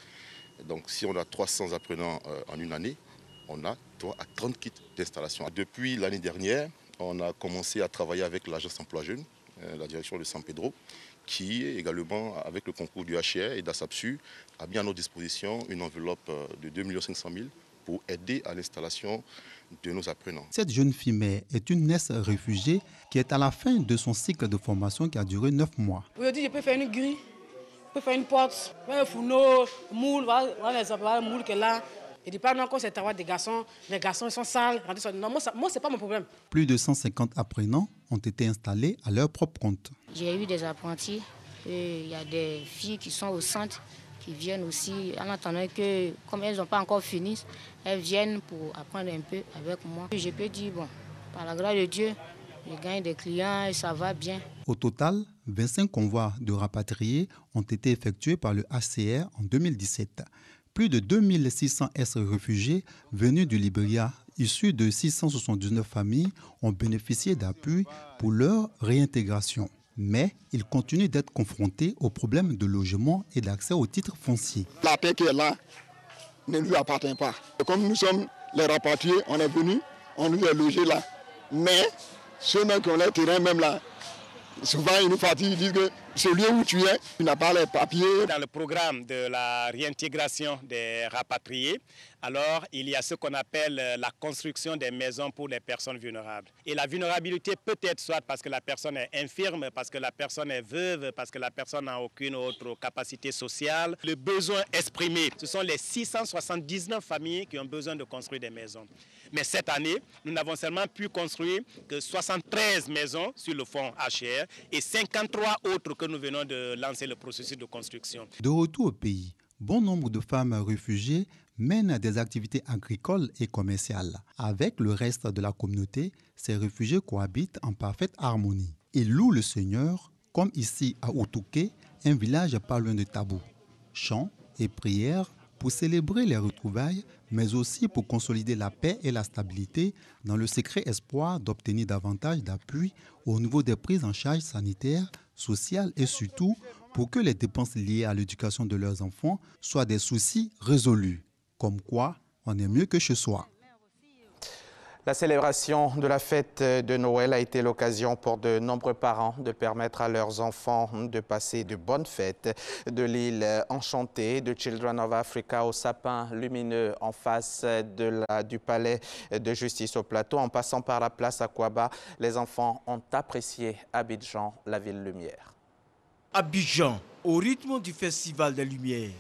Donc si on a 300 apprenants en une année, on a 3 à 30 kits d'installation. Depuis l'année dernière, on a commencé à travailler avec l'agence emploi jeune, la direction de San Pedro, qui également, avec le concours du HCR et d'ASAPSU, a mis à notre disposition une enveloppe de 2 500 000 pour aider à l'installation de nos apprenants. Cette jeune fille mère est une ex-réfugiée qui est à la fin de son cycle de formation qui a duré 9 mois. Aujourd'hui, je peux faire une grille, je peux faire une porte, un fourneau, moule, voilà les moules qu'elle a. Et dis pas non, quand c'est travail des garçons, les garçons ils sont sales. Non, moi c'est pas mon problème. Plus de 150 apprenants ont été installés à leur propre compte. J'ai eu des apprentis, il y a des filles qui sont au centre, qui viennent aussi, en attendant que, comme elles n'ont pas encore fini, elles viennent pour apprendre un peu avec moi. Je peux dire, bon, par la grâce de Dieu, je gagne des clients et ça va bien. Au total, 25 convois de rapatriés ont été effectués par le HCR en 2017. Plus de 2600 ex-réfugiés venus du Libéria, issus de 679 familles, ont bénéficié d'appui pour leur réintégration. Mais ils continuent d'être confrontés aux problèmes de logement et d'accès aux titres fonciers. La terre qui est là ne lui appartient pas. Comme nous sommes les rapatriés, on est venus, on nous est logés là. Mais ceux-là qui ont les terrains même là, souvent ils nous fatiguent, ils disent que ce lieu où tu es, tu n'as pas les papiers. Dans le programme de la réintégration des rapatriés, alors il y a ce qu'on appelle la construction des maisons pour les personnes vulnérables. Et la vulnérabilité peut être soit parce que la personne est infirme, parce que la personne est veuve, parce que la personne n'a aucune autre capacité sociale. Le besoin exprimé, ce sont les 679 familles qui ont besoin de construire des maisons. Mais cette année, nous n'avons seulement pu construire que 73 maisons sur le fonds HR et 53 autres que nous venons de lancer le processus de construction. De retour au pays, bon nombre de femmes réfugiées mènent des activités agricoles et commerciales. Avec le reste de la communauté, ces réfugiés cohabitent en parfaite harmonie. Ils louent le Seigneur, comme ici à Outouké, un village pas loin de Tabou. Chants et prières pour célébrer les retrouvailles, mais aussi pour consolider la paix et la stabilité dans le secret espoir d'obtenir davantage d'appui au niveau des prises en charge sanitaires, sociales et surtout pour que les dépenses liées à l'éducation de leurs enfants soient des soucis résolus. Comme quoi, on est mieux que chez soi. La célébration de la fête de Noël a été l'occasion pour de nombreux parents de permettre à leurs enfants de passer de bonnes fêtes. De l'île enchantée de Children of Africa au sapin lumineux en face du palais de justice au plateau, en passant par la place Akwaba, les enfants ont apprécié Abidjan, la ville lumière. Abidjan, au rythme du Festival des Lumières.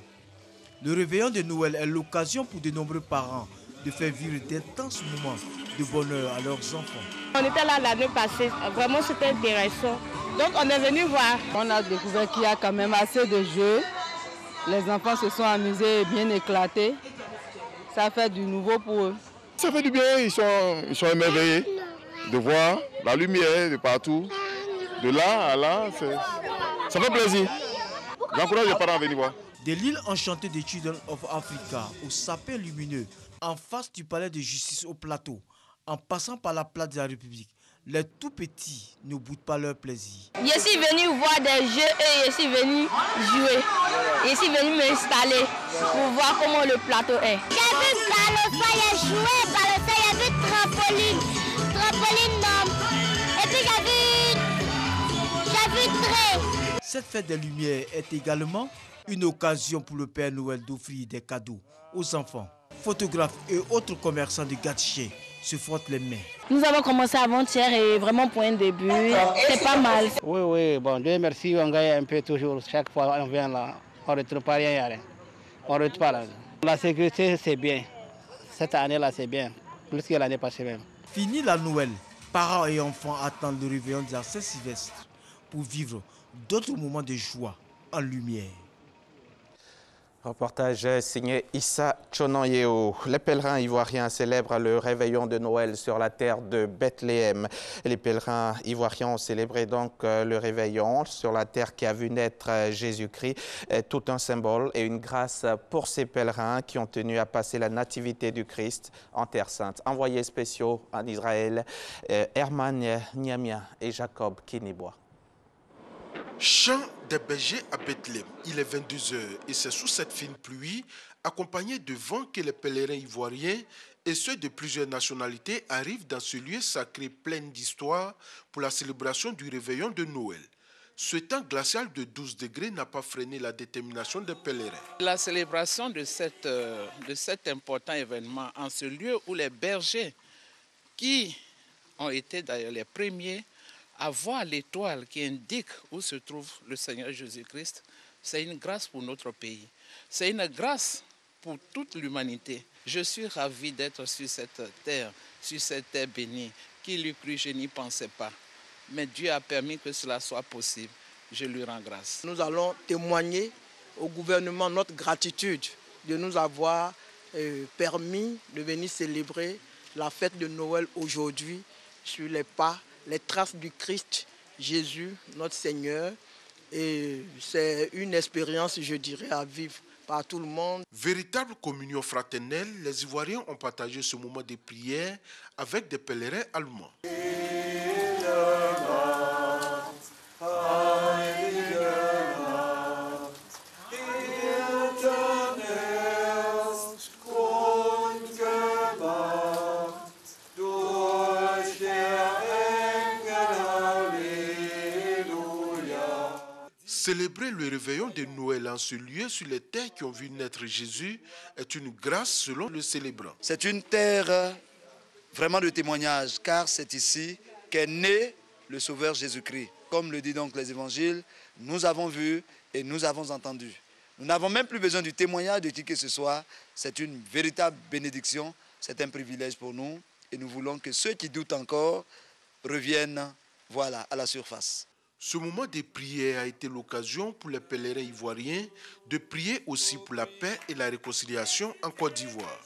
Le réveillon de Noël est l'occasion pour de nombreux parents de faire vivre d'intenses moments de bonheur à leurs enfants. On était là l'année passée, vraiment c'était intéressant. Donc on est venu voir. On a découvert qu'il y a quand même assez de jeux. Les enfants se sont amusés et bien éclatés. Ça fait du nouveau pour eux. Ça fait du bien, ils sont émerveillés de voir la lumière de partout. De là à là, ça fait plaisir. J'encourage les parents à venir voir. De l'île enchantée de Children of Africa au sapin lumineux, en face du palais de justice au plateau, en passant par la place de la République, les tout petits ne boudent pas leur plaisir. Je suis venu voir des jeux et je suis venu jouer. Je suis venu m'installer pour voir comment le plateau est. J'ai vu balai jouer, j'ai vu trampoline et puis j'ai vu trait. Cette fête des Lumières est également une occasion pour le Père Noël d'offrir des cadeaux aux enfants. Photographes et autres commerçants de gâteaux se frottent les mains. Nous avons commencé avant-hier et vraiment pour un début, c'est pas mal. Oui, bon, Dieu merci, on gagne un peu toujours. Chaque fois on vient là, on ne retrouve pas rien. On ne retrouve pas là. La sécurité, c'est bien. Cette année-là, c'est bien. Plus que l'année passée même. Fini la Noël, parents et enfants attendent le réveillon de la Saint-Sylvestre pour vivre d'autres moments de joie en lumière. Reportage signé Issa Chonanyeo. Les pèlerins ivoiriens célèbrent le réveillon de Noël sur la terre de Bethléem. Les pèlerins ivoiriens ont célébré donc le réveillon sur la terre qui a vu naître Jésus-Christ. Tout un symbole et une grâce pour ces pèlerins qui ont tenu à passer la nativité du Christ en Terre Sainte. Envoyés spéciaux en Israël, Herman Niamia et Jacob Kinibois. Chant des bergers à Bethléem, il est 22h et c'est sous cette fine pluie, accompagné de vent, que les pèlerins ivoiriens et ceux de plusieurs nationalités arrivent dans ce lieu sacré plein d'histoire pour la célébration du réveillon de Noël. Ce temps glacial de 12 degrés n'a pas freiné la détermination des pèlerins. La célébration de cet important événement en ce lieu où les bergers, qui ont été d'ailleurs les premiers à voir l'étoile qui indique où se trouve le Seigneur Jésus-Christ, c'est une grâce pour notre pays. C'est une grâce pour toute l'humanité. Je suis ravi d'être sur cette terre bénie. Qui l'eût cru, je n'y pensais pas. Mais Dieu a permis que cela soit possible. Je lui rends grâce. Nous allons témoigner au gouvernement notre gratitude de nous avoir permis de venir célébrer la fête de Noël aujourd'hui sur les pas, les traces du Christ Jésus, notre Seigneur. Et c'est une expérience, je dirais, à vivre par tout le monde. Véritable communion fraternelle, les Ivoiriens ont partagé ce moment de prière avec des pèlerins allemands. Célébrer le réveillon de Noël en ce lieu sur les terres qui ont vu naître Jésus est une grâce selon le célébrant. C'est une terre vraiment de témoignage, car c'est ici qu'est né le Sauveur Jésus-Christ. Comme le dit donc les évangiles, nous avons vu et nous avons entendu. Nous n'avons même plus besoin du témoignage de qui que ce soit. C'est une véritable bénédiction, c'est un privilège pour nous. Et nous voulons que ceux qui doutent encore reviennent, voilà, à la surface. Ce moment de prière a été l'occasion pour les pèlerins ivoiriens de prier aussi pour la paix et la réconciliation en Côte d'Ivoire.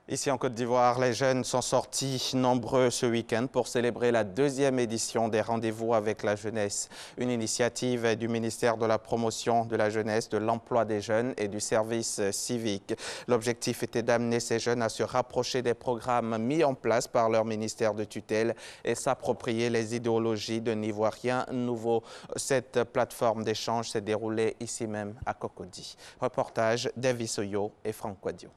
Ici en Côte d'Ivoire, les jeunes sont sortis nombreux ce week-end pour célébrer la 2e édition des rendez-vous avec la jeunesse. Une initiative du ministère de la Promotion de la Jeunesse, de l'Emploi des Jeunes et du Service civique. L'objectif était d'amener ces jeunes à se rapprocher des programmes mis en place par leur ministère de tutelle et s'approprier les idéologies d'un Ivoirien nouveau. Cette plateforme d'échange s'est déroulée ici même à Cocody. Reportage Davis Oyo et Franck Quadio.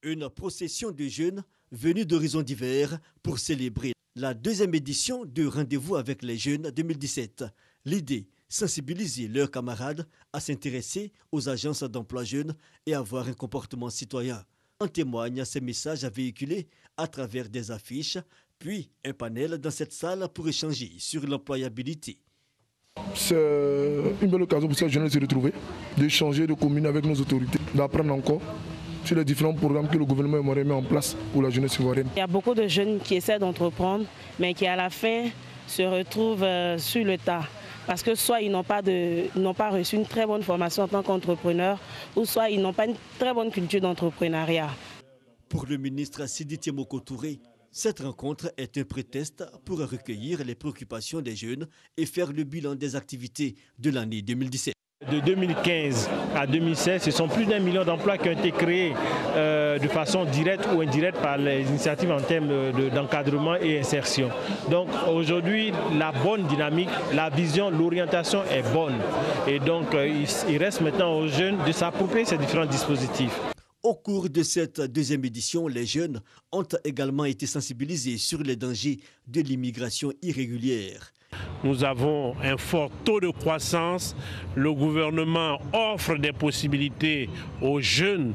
Une procession de jeunes venus d'horizons divers pour célébrer la 2e édition de Rendez-vous avec les jeunes 2017. L'idée, sensibiliser leurs camarades à s'intéresser aux agences d'emploi jeunes et avoir un comportement citoyen. En témoignent ces messages à véhiculer à travers des affiches, puis un panel dans cette salle pour échanger sur l'employabilité. C'est une belle occasion pour ces jeunes de se retrouver, d'échanger, de communier avec nos autorités, d'apprendre encore sur les différents programmes que le gouvernement aimerait mettre en place pour la jeunesse ivoirienne. Il y a beaucoup de jeunes qui essaient d'entreprendre, mais qui à la fin se retrouvent sur le tas. Parce que soit ils n'ont pas reçu une très bonne formation en tant qu'entrepreneur, ou soit ils n'ont pas une très bonne culture d'entrepreneuriat. Pour le ministre Sidi Tiemoko Touré, cette rencontre est un prétexte pour recueillir les préoccupations des jeunes et faire le bilan des activités de l'année 2017. De 2015 à 2016, ce sont plus d'1 million d'emplois qui ont été créés de façon directe ou indirecte par les initiatives en termes d'encadrement et insertion. Donc aujourd'hui, la bonne dynamique, la vision, l'orientation est bonne. Et donc il reste maintenant aux jeunes de s'approprier ces différents dispositifs. Au cours de cette 2e édition, les jeunes ont également été sensibilisés sur les dangers de l'immigration irrégulière. Nous avons un fort taux de croissance. Le gouvernement offre des possibilités aux jeunes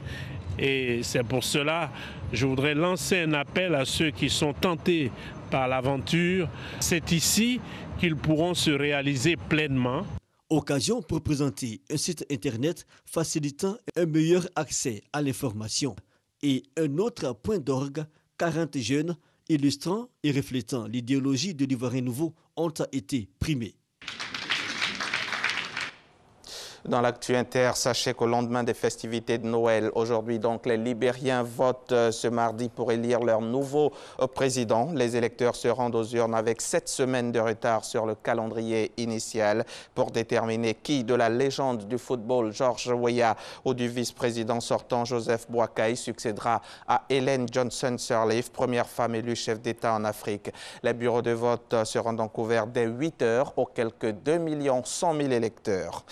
et c'est pour cela que je voudrais lancer un appel à ceux qui sont tentés par l'aventure. C'est ici qu'ils pourront se réaliser pleinement. Occasion pour présenter un site internet facilitant un meilleur accès à l'information. Et un autre point d'orgue, 40 jeunes illustrant et reflétant l'idéologie de l'Ivoirien nouveau ont été primés. Dans l'actu inter, sachez qu'au lendemain des festivités de Noël, aujourd'hui donc, les Libériens votent ce mardi pour élire leur nouveau président. Les électeurs se rendent aux urnes avec 7 semaines de retard sur le calendrier initial pour déterminer qui de la légende du football George Weah ou du vice-président sortant Joseph Boakai succédera à Ellen Johnson Sirleaf, première femme élue chef d'État en Afrique. Les bureaux de vote seront donc ouverts dès 8 heures aux quelques 2 100 000 électeurs.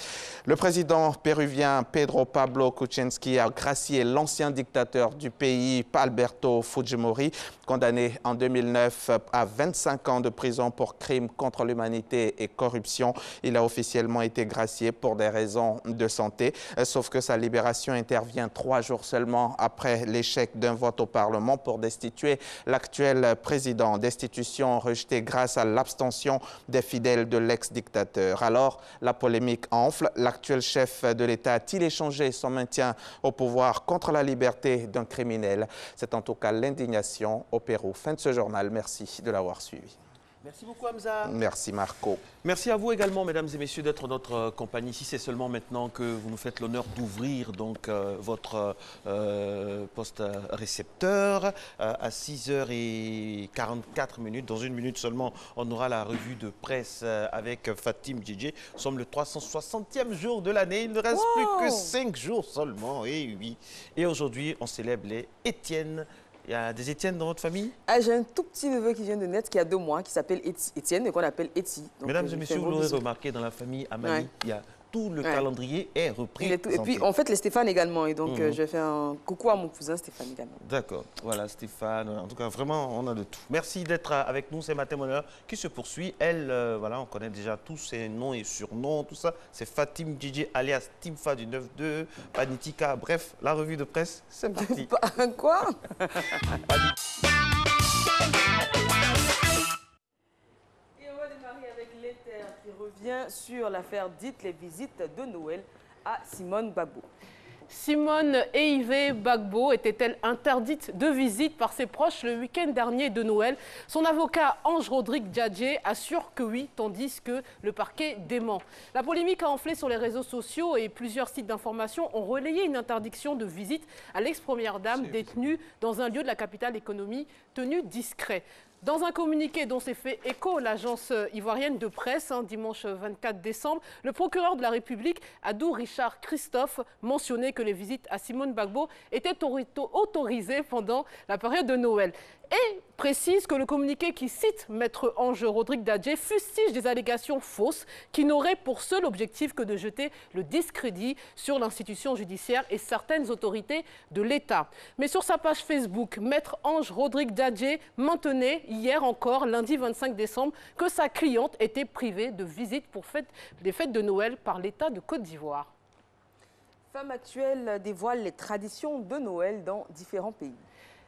Le président péruvien Pedro Pablo Kuczynski a gracié l'ancien dictateur du pays, Alberto Fujimori, condamné en 2009 à 25 ans de prison pour crimes contre l'humanité et corruption. Il a officiellement été gracié pour des raisons de santé, sauf que sa libération intervient 3 jours seulement après l'échec d'un vote au Parlement pour destituer l'actuel président. Destitution rejetée grâce à l'abstention des fidèles de l'ex-dictateur. Alors, la polémique enfle. L'actuel chef de l'État a-t-il échangé son maintien au pouvoir contre la liberté d'un criminel? C'est en tout cas l'indignation au Pérou. Fin de ce journal. Merci de l'avoir suivi. Merci beaucoup Hamza. Merci Marco. Merci à vous également, mesdames et messieurs, d'être notre compagnie. Si c'est seulement maintenant que vous nous faites l'honneur d'ouvrir donc votre poste récepteur à 6h44. Dans 1 minute seulement, on aura la revue de presse avec Fatim Djidji. Nous sommes le 360e jour de l'année. Il ne reste plus que 5 jours seulement. Et oui. Et aujourd'hui, on célèbre les Étienne. Il y a des Étienne dans votre famille? J'ai un tout petit neveu qui vient de naître, qui a 2 mois, qui s'appelle Étienne et qu'on appelle Eti. Mesdames et messieurs, vous l'aurez remarqué, dans la famille Amani, il y a tout le calendrier est repris. Et puis, en fait, les Stéphane également. Et donc, je fais un coucou à mon cousin Stéphane également. D'accord. Voilà, Stéphane. En tout cas, vraiment, on a de tout. Merci d'être avec nous. C'est Matin Bonheur qui se poursuit. Elle, voilà, on connaît déjà tous ses noms et surnoms, tout ça. C'est Fatim Djidji, alias Timfa du 9-2, Panitika. Bref, la revue de presse, c'est parti. Quoi? Qui revient sur l'affaire dite les visites de Noël à Simone Gbagbo. Simone Eive Gbagbo était-elle interdite de visite par ses proches le week-end dernier de Noël? Son avocat Ange-Rodrigue Djadje assure que oui, tandis que le parquet dément. La polémique a enflé sur les réseaux sociaux et plusieurs sites d'information ont relayé une interdiction de visite à l'ex-première dame détenue dans un lieu de la capitale économie tenu discret. Dans un communiqué dont s'est fait écho l'agence ivoirienne de presse, dimanche 24 décembre, le procureur de la République, Adou Richard Christophe, mentionnait que les visites à Simone Gbagbo étaient autorisées pendant la période de Noël. Et précise que le communiqué qui cite Maître Ange-Rodrigue Djadje fustige des allégations fausses qui n'auraient pour seul objectif que de jeter le discrédit sur l'institution judiciaire et certaines autorités de l'État. Mais sur sa page Facebook, Maître Ange-Rodrigue Djadje maintenait hier encore, lundi 25 décembre, que sa cliente était privée de visite pour les fêtes de Noël par l'État de Côte d'Ivoire. Femme actuelle dévoile les traditions de Noël dans différents pays.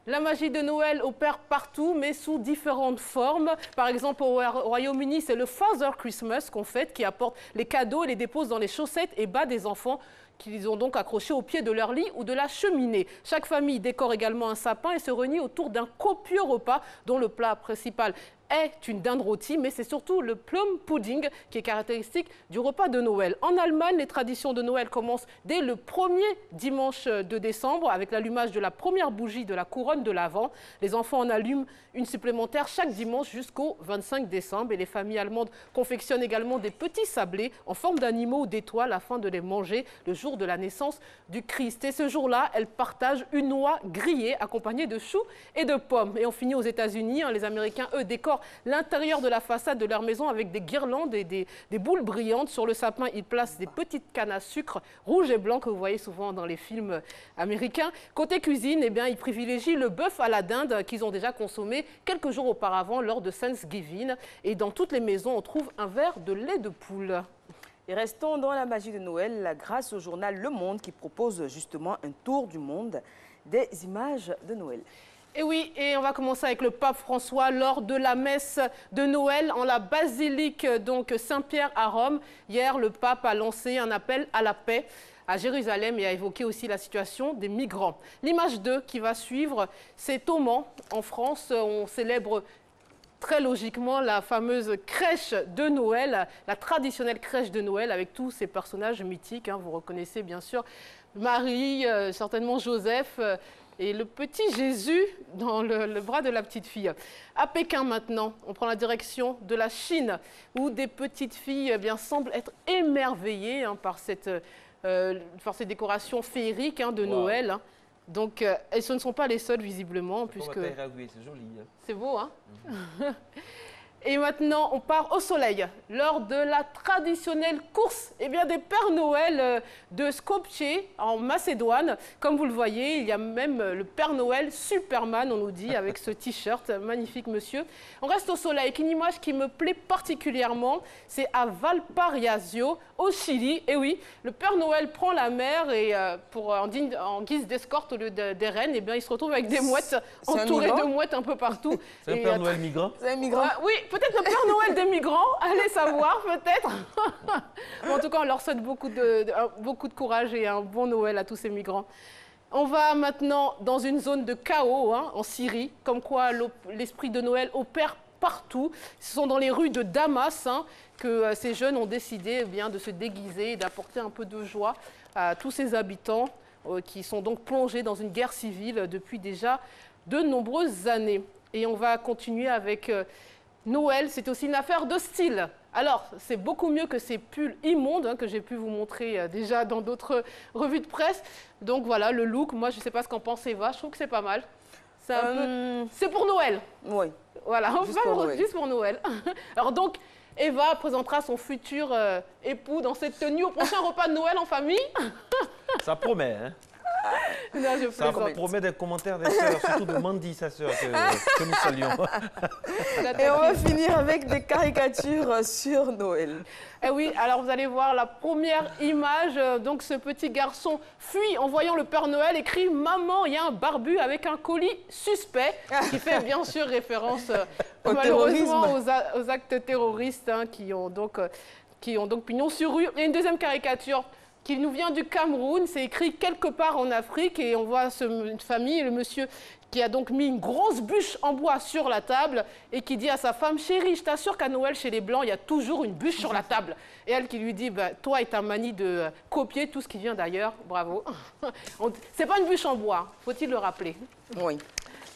La magie de Noël opère partout, mais sous différentes formes. Par exemple, au Royaume-Uni, c'est le Father Christmas qu'on fête, qui apporte les cadeaux et les dépose dans les chaussettes et bas des enfants qu'ils ont donc accrochés au pied de leur lit ou de la cheminée. Chaque famille décore également un sapin et se réunit autour d'un copieux repas dont le plat principal est une dinde rôtie, mais c'est surtout le plum pudding qui est caractéristique du repas de Noël. En Allemagne, les traditions de Noël commencent dès le premier dimanche de décembre avec l'allumage de la première bougie de la couronne de l'Avent. Les enfants en allument une supplémentaire chaque dimanche jusqu'au 25 décembre et les familles allemandes confectionnent également des petits sablés en forme d'animaux ou d'étoiles afin de les manger le jour de la naissance du Christ. Et ce jour-là, elles partagent une noix grillée accompagnée de choux et de pommes. Et on finit aux États-Unis, les Américains, eux, décorent l'intérieur de la façade de leur maison avec des guirlandes et des boules brillantes. Sur le sapin, ils placent des petites cannes à sucre rouge et blanc que vous voyez souvent dans les films américains. Côté cuisine, eh bien, ils privilégient le bœuf à la dinde qu'ils ont déjà consommé quelques jours auparavant lors de Thanksgiving. Et dans toutes les maisons, on trouve un verre de lait de poule. Et restons dans la magie de Noël grâce au journal Le Monde qui propose justement un tour du monde des images de Noël. Et oui, et on va commencer avec le pape François lors de la messe de Noël en la basilique donc Saint-Pierre à Rome. Hier, le pape a lancé un appel à la paix à Jérusalem et a évoqué aussi la situation des migrants. L'image 2 qui va suivre, c'est au Mans. En France, on célèbre très logiquement la fameuse crèche de Noël, la traditionnelle crèche de Noël avec tous ces personnages mythiques. Vous reconnaissez bien sûr Marie, certainement Joseph, et le petit Jésus dans le bras de la petite fille. À Pékin maintenant, on prend la direction de la Chine, où des petites filles semblent être émerveillées par ces décorations féeriques de Noël. Donc, et ce ne sont pas les seules visiblement, puisque... C'est joli. C'est beau, hein? Et maintenant, on part au soleil. Lors de la traditionnelle course des Pères Noël de Skopje en Macédoine. Comme vous le voyez, il y a même le Père Noël Superman, on nous dit, avec ce t-shirt. Magnifique, monsieur. On reste au soleil. Une image qui me plaît particulièrement, c'est à Valparaiso, au Chili. Et oui, le Père Noël prend la mer et en guise d'escorte au lieu des rennes, il se retrouve avec des mouettes, entourées de mouettes un peu partout. C'est un Père Noël migrant? C'est un migrant. Oui, peut-être le Père Noël des migrants, allez savoir peut-être. En tout cas, on leur souhaite beaucoup de courage et un bon Noël à tous ces migrants. On va maintenant dans une zone de chaos en Syrie, comme quoi l'esprit de Noël opère partout. Ce sont dans les rues de Damas que ces jeunes ont décidé de se déguiser et d'apporter un peu de joie à tous ces habitants qui sont donc plongés dans une guerre civile depuis déjà de nombreuses années. Et on va continuer avec Noël. C'est aussi une affaire de style. Alors, c'est beaucoup mieux que ces pulls immondes que j'ai pu vous montrer déjà dans d'autres revues de presse. Donc voilà, le look, moi je ne sais pas ce qu'en pense Eva, je trouve que c'est pas mal. C'est pour Noël. Oui. Voilà, juste pour Noël. Alors donc, Eva présentera son futur époux dans cette tenue au prochain repas de Noël en famille. Ça promet, hein? Non, je ça promet des commentaires des sœurs, surtout de Mandy, sa sœur, que nous saluons. Et on va finir avec des caricatures sur Noël. Eh oui, alors vous allez voir la première image. Donc ce petit garçon fuit en voyant le Père Noël et crie « Maman, il y a un barbu avec un colis suspect » qui fait bien sûr référence malheureusement aux actes terroristes qui ont donc pignon sur rue. Et une deuxième caricature qui nous vient du Cameroun, c'est écrit quelque part en Afrique et on voit une famille, le monsieur qui a donc mis une grosse bûche en bois sur la table et qui dit à sa femme « Chérie, je t'assure qu'à Noël, chez les Blancs, il y a toujours une bûche sur la table. » Et elle qui lui dit « Toi et ta manie de copier tout ce qui vient d'ailleurs, bravo. » C'est pas une bûche en bois, faut-il le rappeler. Oui.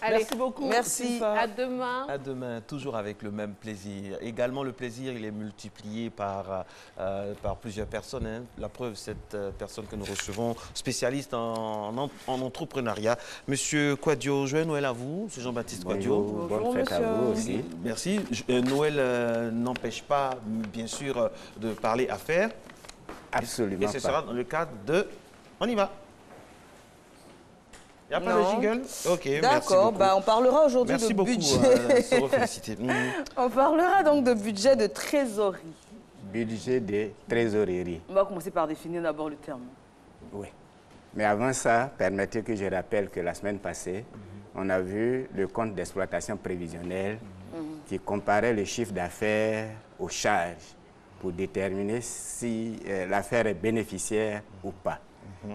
Allez, merci beaucoup. Merci. À demain. À demain, toujours avec le même plaisir. Également, le plaisir, il est multiplié par plusieurs personnes. Hein. La preuve, cette personne que nous recevons, spécialiste en entrepreneuriat, Monsieur Quadio. Joyeux Noël à vous, c'est Jean-Baptiste Quadio. Bonne fête à vous aussi. Merci. Noël n'empêche pas, bien sûr, de parler affaires. Absolument. Et ce sera dans le cadre de... On y va. Il n'y a pas de jingle? Ok, d'accord, on parlera aujourd'hui de budget. Merci beaucoup, féliciter. On parlera donc de budget de trésorerie. Budget de trésorerie. On va commencer par définir d'abord le terme. Oui. Mais avant ça, permettez que je rappelle que la semaine passée, on a vu le compte d'exploitation prévisionnelle qui comparait le chiffre d'affaires aux charges pour déterminer si l'affaire est bénéficiaire ou pas.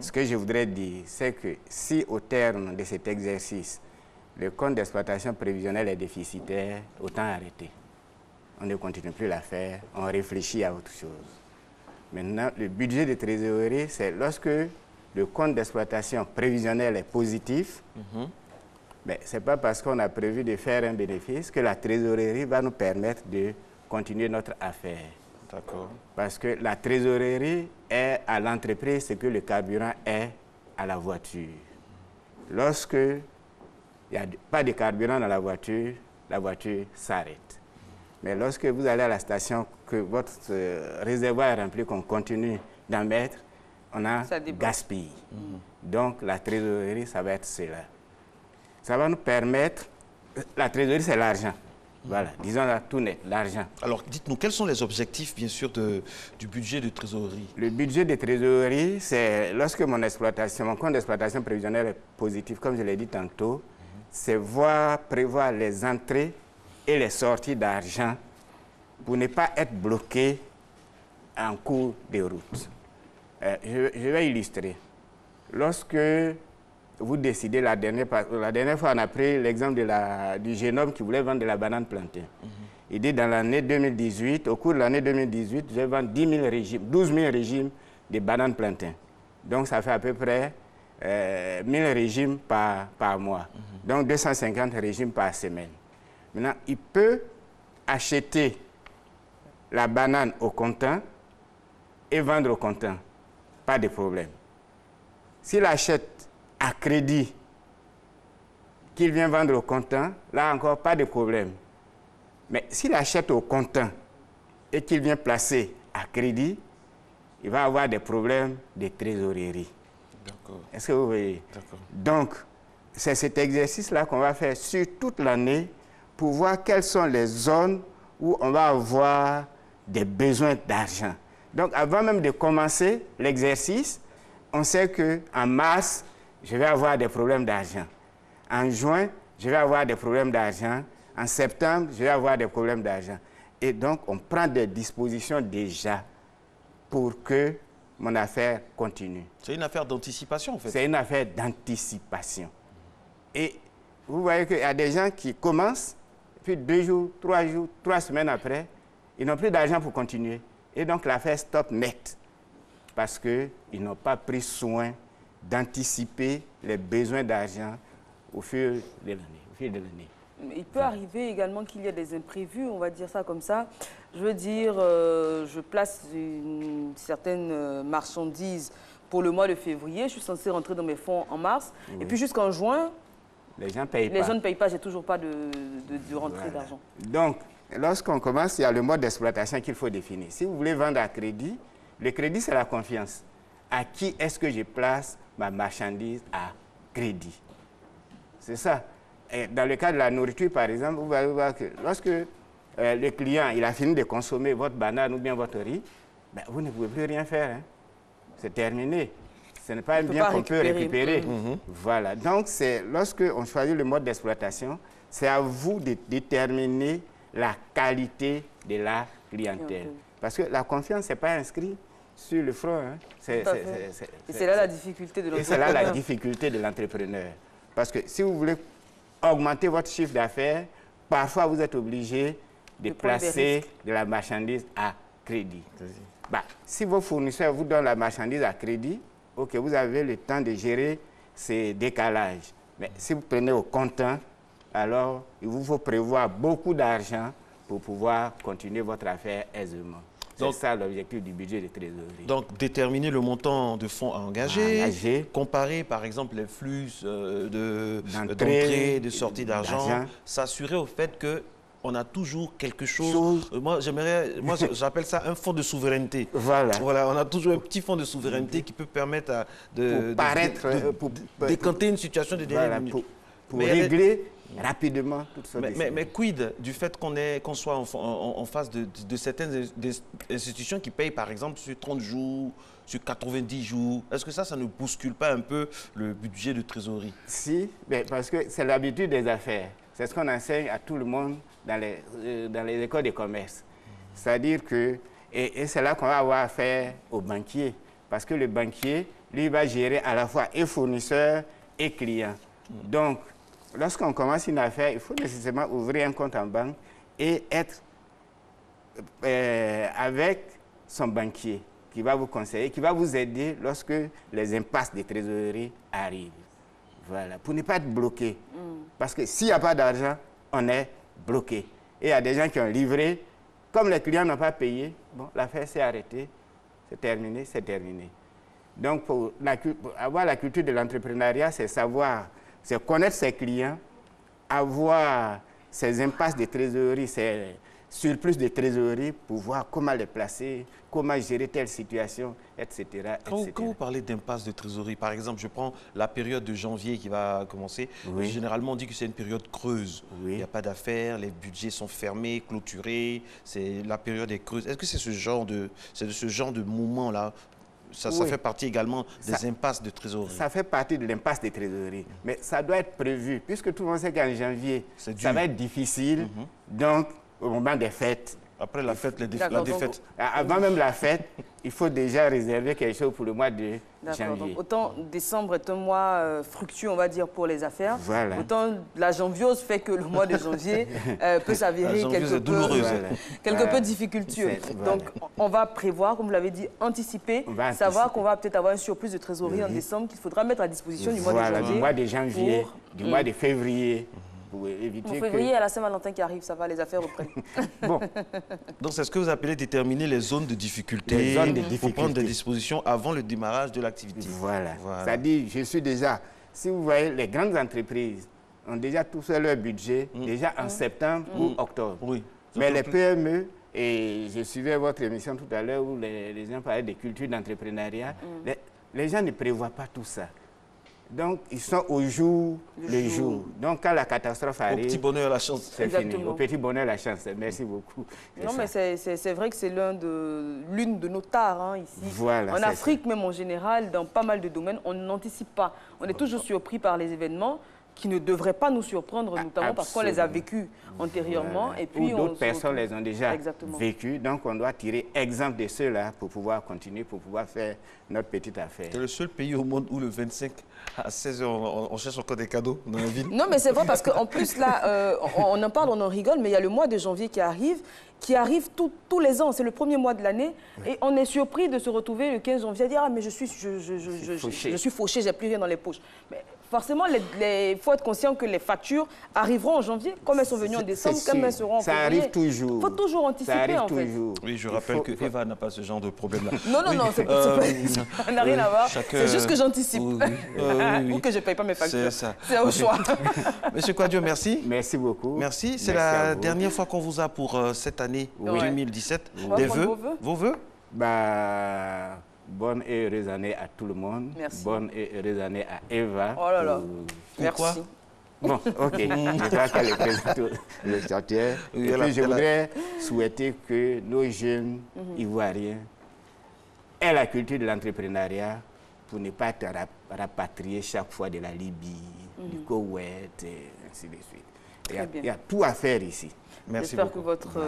Ce que je voudrais dire, c'est que si au terme de cet exercice, le compte d'exploitation prévisionnelle est déficitaire, autant arrêter. On ne continue plus l'affaire, on réfléchit à autre chose. Maintenant, le budget de trésorerie, c'est lorsque le compte d'exploitation prévisionnelle est positif, mais ce n'est pas parce qu'on a prévu de faire un bénéfice que la trésorerie va nous permettre de continuer notre affaire. D'accord. Parce que la trésorerie est à l'entreprise ce que le carburant est à la voiture. Lorsque il n'y a pas de carburant dans la voiture s'arrête. Mais lorsque vous allez à la station, que votre réservoir est rempli, qu'on continue d'en mettre, on a gaspillé. Donc la trésorerie, ça va être cela. Ça va nous permettre... La trésorerie, c'est l'argent. Voilà, disons là, tout net, l'argent. Alors, dites-nous, quels sont les objectifs, bien sûr, du budget de trésorerie? Le budget de trésorerie, c'est lorsque mon compte d'exploitation prévisionnelle est positif, comme je l'ai dit tantôt, c'est prévoir les entrées et les sorties d'argent pour ne pas être bloqué en cours de route. Je vais illustrer. Lorsque vous décidez, la dernière fois, on a pris l'exemple du jeune homme qui voulait vendre de la banane plantain. Il dit, dans l'année 2018, au cours de l'année 2018, je vais vendre 12 000 régimes de bananes plantain. Donc, ça fait à peu près 1000 régimes par mois. Donc, 250 régimes par semaine. Maintenant, il peut acheter la banane au comptant et vendre au comptant. Pas de problème. S'il achète à crédit, qu'il vient vendre au comptant, là encore, pas de problème. Mais s'il achète au comptant et qu'il vient placer à crédit, il va avoir des problèmes de trésorerie. D'accord. Est-ce que vous voyez? Donc, c'est cet exercice-là qu'on va faire sur toute l'année pour voir quelles sont les zones où on va avoir des besoins d'argent. Donc, avant même de commencer l'exercice, on sait qu'en mars, je vais avoir des problèmes d'argent. En juin, je vais avoir des problèmes d'argent. En septembre, je vais avoir des problèmes d'argent. Et donc, on prend des dispositions déjà pour que mon affaire continue. C'est une affaire d'anticipation, en fait. C'est une affaire d'anticipation. Et vous voyez qu'il y a des gens qui commencent, Puis 2 jours, 3 jours, 3 semaines après, ils n'ont plus d'argent pour continuer. Et donc l'affaire stop net. Parce qu'ils n'ont pas pris soin d'anticiper les besoins d'argent au fil de l'année. Il peut arriver également qu'il y ait des imprévus, on va dire ça comme ça. Je veux dire, je place une certaine marchandise pour le mois de février. Je suis censée rentrer dans mes fonds en mars. Oui. Et puis jusqu'en juin, les gens payent pas. Les gens ne payent pas, j'ai toujours pas de rentrée d'argent. Donc, lorsqu'on commence, il y a le mode d'exploitation qu'il faut définir. Si vous voulez vendre à crédit, le crédit, c'est la confiance. À qui est-ce que je place ma marchandise à crédit? C'est ça. Et dans le cas de la nourriture, par exemple, vous allez voir que lorsque le client il a fini de consommer votre banane ou bien votre riz, ben, vous ne pouvez plus rien faire. Hein. C'est terminé. Ce n'est pas un bien qu'on peut récupérer. Voilà. Donc, lorsque on choisit le mode d'exploitation, c'est à vous de déterminer la qualité de la clientèle. Parce que la confiance n'est pas inscrite sur le front. Hein. Et c'est là la difficulté de l'entrepreneur. Et c'est là la difficulté de l'entrepreneur. Parce que si vous voulez augmenter votre chiffre d'affaires, parfois vous êtes obligé de placer de la marchandise à crédit. Bah, si vos fournisseurs vous donnent la marchandise à crédit, ok, vous avez le temps de gérer ces décalages. Mais si vous prenez au comptant, alors il vous faut prévoir beaucoup d'argent pour pouvoir continuer votre affaire aisément. C'est ça l'objectif du budget de trésorerie. Donc, déterminer le montant de fonds à engager, comparer par exemple les flux d'entrée, de sortie d'argent, s'assurer au fait qu'on a toujours quelque chose. Moi, j'appelle ça un fonds de souveraineté. Voilà, on a toujours un petit fonds de souveraineté qui peut permettre de décanter une situation de dernière minute. Pour régler rapidement toutes sortes de mais quid du fait qu'on soit en face de certaines institutions qui payent par exemple sur 30 jours, sur 90 jours? Est-ce que ça ne bouscule pas un peu le budget de trésorerie? Si, mais parce que c'est l'habitude des affaires. C'est ce qu'on enseigne à tout le monde dans les écoles de commerce. C'est-à-dire que, et c'est là qu'on va avoir affaire au banquier. Parce que le banquier, lui, va gérer à la fois et fournisseur et client. Donc, lorsqu'on commence une affaire, il faut nécessairement ouvrir un compte en banque et être avec son banquier qui va vous conseiller, qui va vous aider lorsque les impasses de trésorerie arrivent. Voilà, pour ne pas être bloqué. Parce que s'il n'y a pas d'argent, on est bloqué. Et il y a des gens qui ont livré, comme les clients n'ont pas payé, bon, l'affaire s'est arrêtée, c'est terminé, c'est terminé. Donc, pour avoir la culture de l'entrepreneuriat, c'est savoir, c'est connaître ses clients, avoir ses impasses de trésorerie, ses surplus de trésorerie pour voir comment les placer, comment gérer telle situation, etc. Quand vous parlez d'impasse de trésorerie, par exemple, je prends la période de janvier qui va commencer. Oui. Généralement, on dit que c'est une période creuse. Oui. Il n'y a pas d'affaires, les budgets sont fermés, clôturés. La période est creuse. Est-ce que c'est de ce genre de moment-là? Ça fait partie également des impasses de trésorerie. Ça fait partie de l'impasse de trésorerie. Mais ça doit être prévu, puisque tout le monde sait qu'en janvier, ça va être difficile. Donc, au moment des fêtes. Après la fête, la défaite. Avant même la fête, il faut déjà réserver quelque chose pour le mois de janvier. Donc, autant décembre est un mois fructueux, on va dire, pour les affaires. Voilà. Autant la janviose fait que le mois de janvier peut s'avérer quelque peu difficultueux. Donc, on va prévoir, comme vous l'avez dit, anticiper, savoir qu'on va peut-être avoir un surplus de trésorerie en décembre qu'il faudra mettre à disposition du mois de janvier. Du mois de janvier, du mois de février. En février, à la Saint-Valentin qui arrive, ça va, les affaires reprennent. Bon. Donc, c'est ce que vous appelez déterminer les zones de difficulté, pour prendre des dispositions avant le démarrage de l'activité. Voilà. C'est-à-dire, je suis déjà, si vous voyez, les grandes entreprises ont déjà tout fait leur budget, déjà en septembre ou octobre. Oui. Mais les PME, et je suivais votre émission tout à l'heure où les gens parlaient de culture d'entrepreneuriat, les gens ne prévoient pas tout ça. Donc, ils sont au jour le jour. Donc, quand la catastrophe arrive... Au petit bonheur, la chance. C'est fini. Au petit bonheur, la chance. Merci beaucoup. Non, mais c'est vrai que c'est l'une de nos tares ici. Voilà, en Afrique, même en général, dans pas mal de domaines, on n'anticipe pas. On est toujours surpris par les événements. qui ne devraient pas nous surprendre, notamment parce qu'on les a vécus antérieurement. Voilà. Et puis d'autres personnes les ont déjà Exactement. vécues. Donc, on doit tirer exemple de ceux-là pour pouvoir continuer, pour pouvoir faire notre petite affaire. C'est le seul pays au monde où le 25 à 16h, on cherche encore des cadeaux dans la ville. Non, mais c'est vrai parce qu'en plus, là, on en parle, on en rigole, mais il y a le mois de janvier qui arrive tous les ans. C'est le premier mois de l'année. Oui. Et on est surpris de se retrouver le 15 janvier à dire « Ah, mais je suis fauché, j'ai plus rien dans les poches. » Mais forcément, il faut être conscient que les factures arriveront en janvier, comme elles sont venues en décembre, comme elles seront en février. Ça arrive toujours. Il faut toujours anticiper, en fait. Oui, je rappelle que Eva n'a pas ce genre de problème-là. Non, non, non, ça n'a rien à voir. C'est juste que j'anticipe. Ou que je ne paye pas mes factures. C'est au choix. Monsieur Kouadio, merci. Merci beaucoup. Merci. C'est la dernière fois qu'on vous a pour cette année 2017. Des vœux. Vos vœux? Bonne et heureuse année à tout le monde. Merci. Bonne et heureuse année à Eva. Oh là là. Merci. Bon, ok. Je crois qu'elle est présente le chantier. Et puis je voudrais souhaiter que nos jeunes Ivoiriens aient la culture de l'entrepreneuriat pour ne pas être rapatriés chaque fois de la Libye, du Koweït, et ainsi de suite. Il y a tout à faire ici. Merci J'espère beaucoup. que votre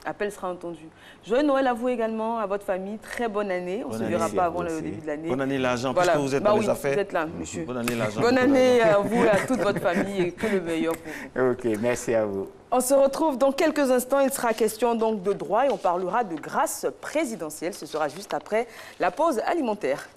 appel sera entendu. Joyeux Noël à vous également, à votre famille. Très bonne année. On ne se verra pas avant le début de l'année. Bonne année l'argent, voilà. puisque vous êtes dans les affaires. Vous êtes là, monsieur. Bonne année l'argent. Bonne année à vous et à toute votre famille et que le meilleur pour vous. Ok, merci à vous. On se retrouve dans quelques instants. Il sera question donc de droit et on parlera de grâce présidentielle. Ce sera juste après la pause alimentaire.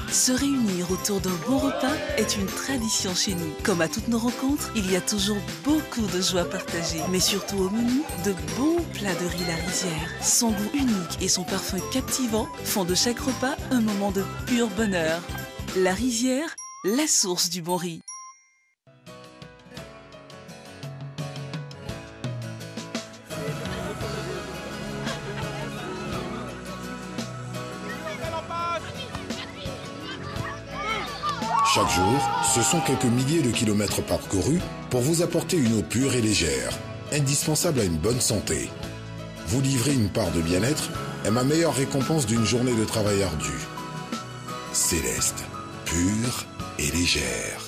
Se réunir autour d'un bon repas est une tradition chez nous. Comme à toutes nos rencontres, il y a toujours beaucoup de joie partagée. Mais surtout au menu, de bons plats de riz La Rizière. Son goût unique et son parfum captivant font de chaque repas un moment de pur bonheur. La Rizière, la source du bon riz. Chaque jour, ce sont quelques milliers de kilomètres parcourus pour vous apporter une eau pure et légère, indispensable à une bonne santé. Vous livrer une part de bien-être est ma meilleure récompense d'une journée de travail ardu. Céleste, pure et légère.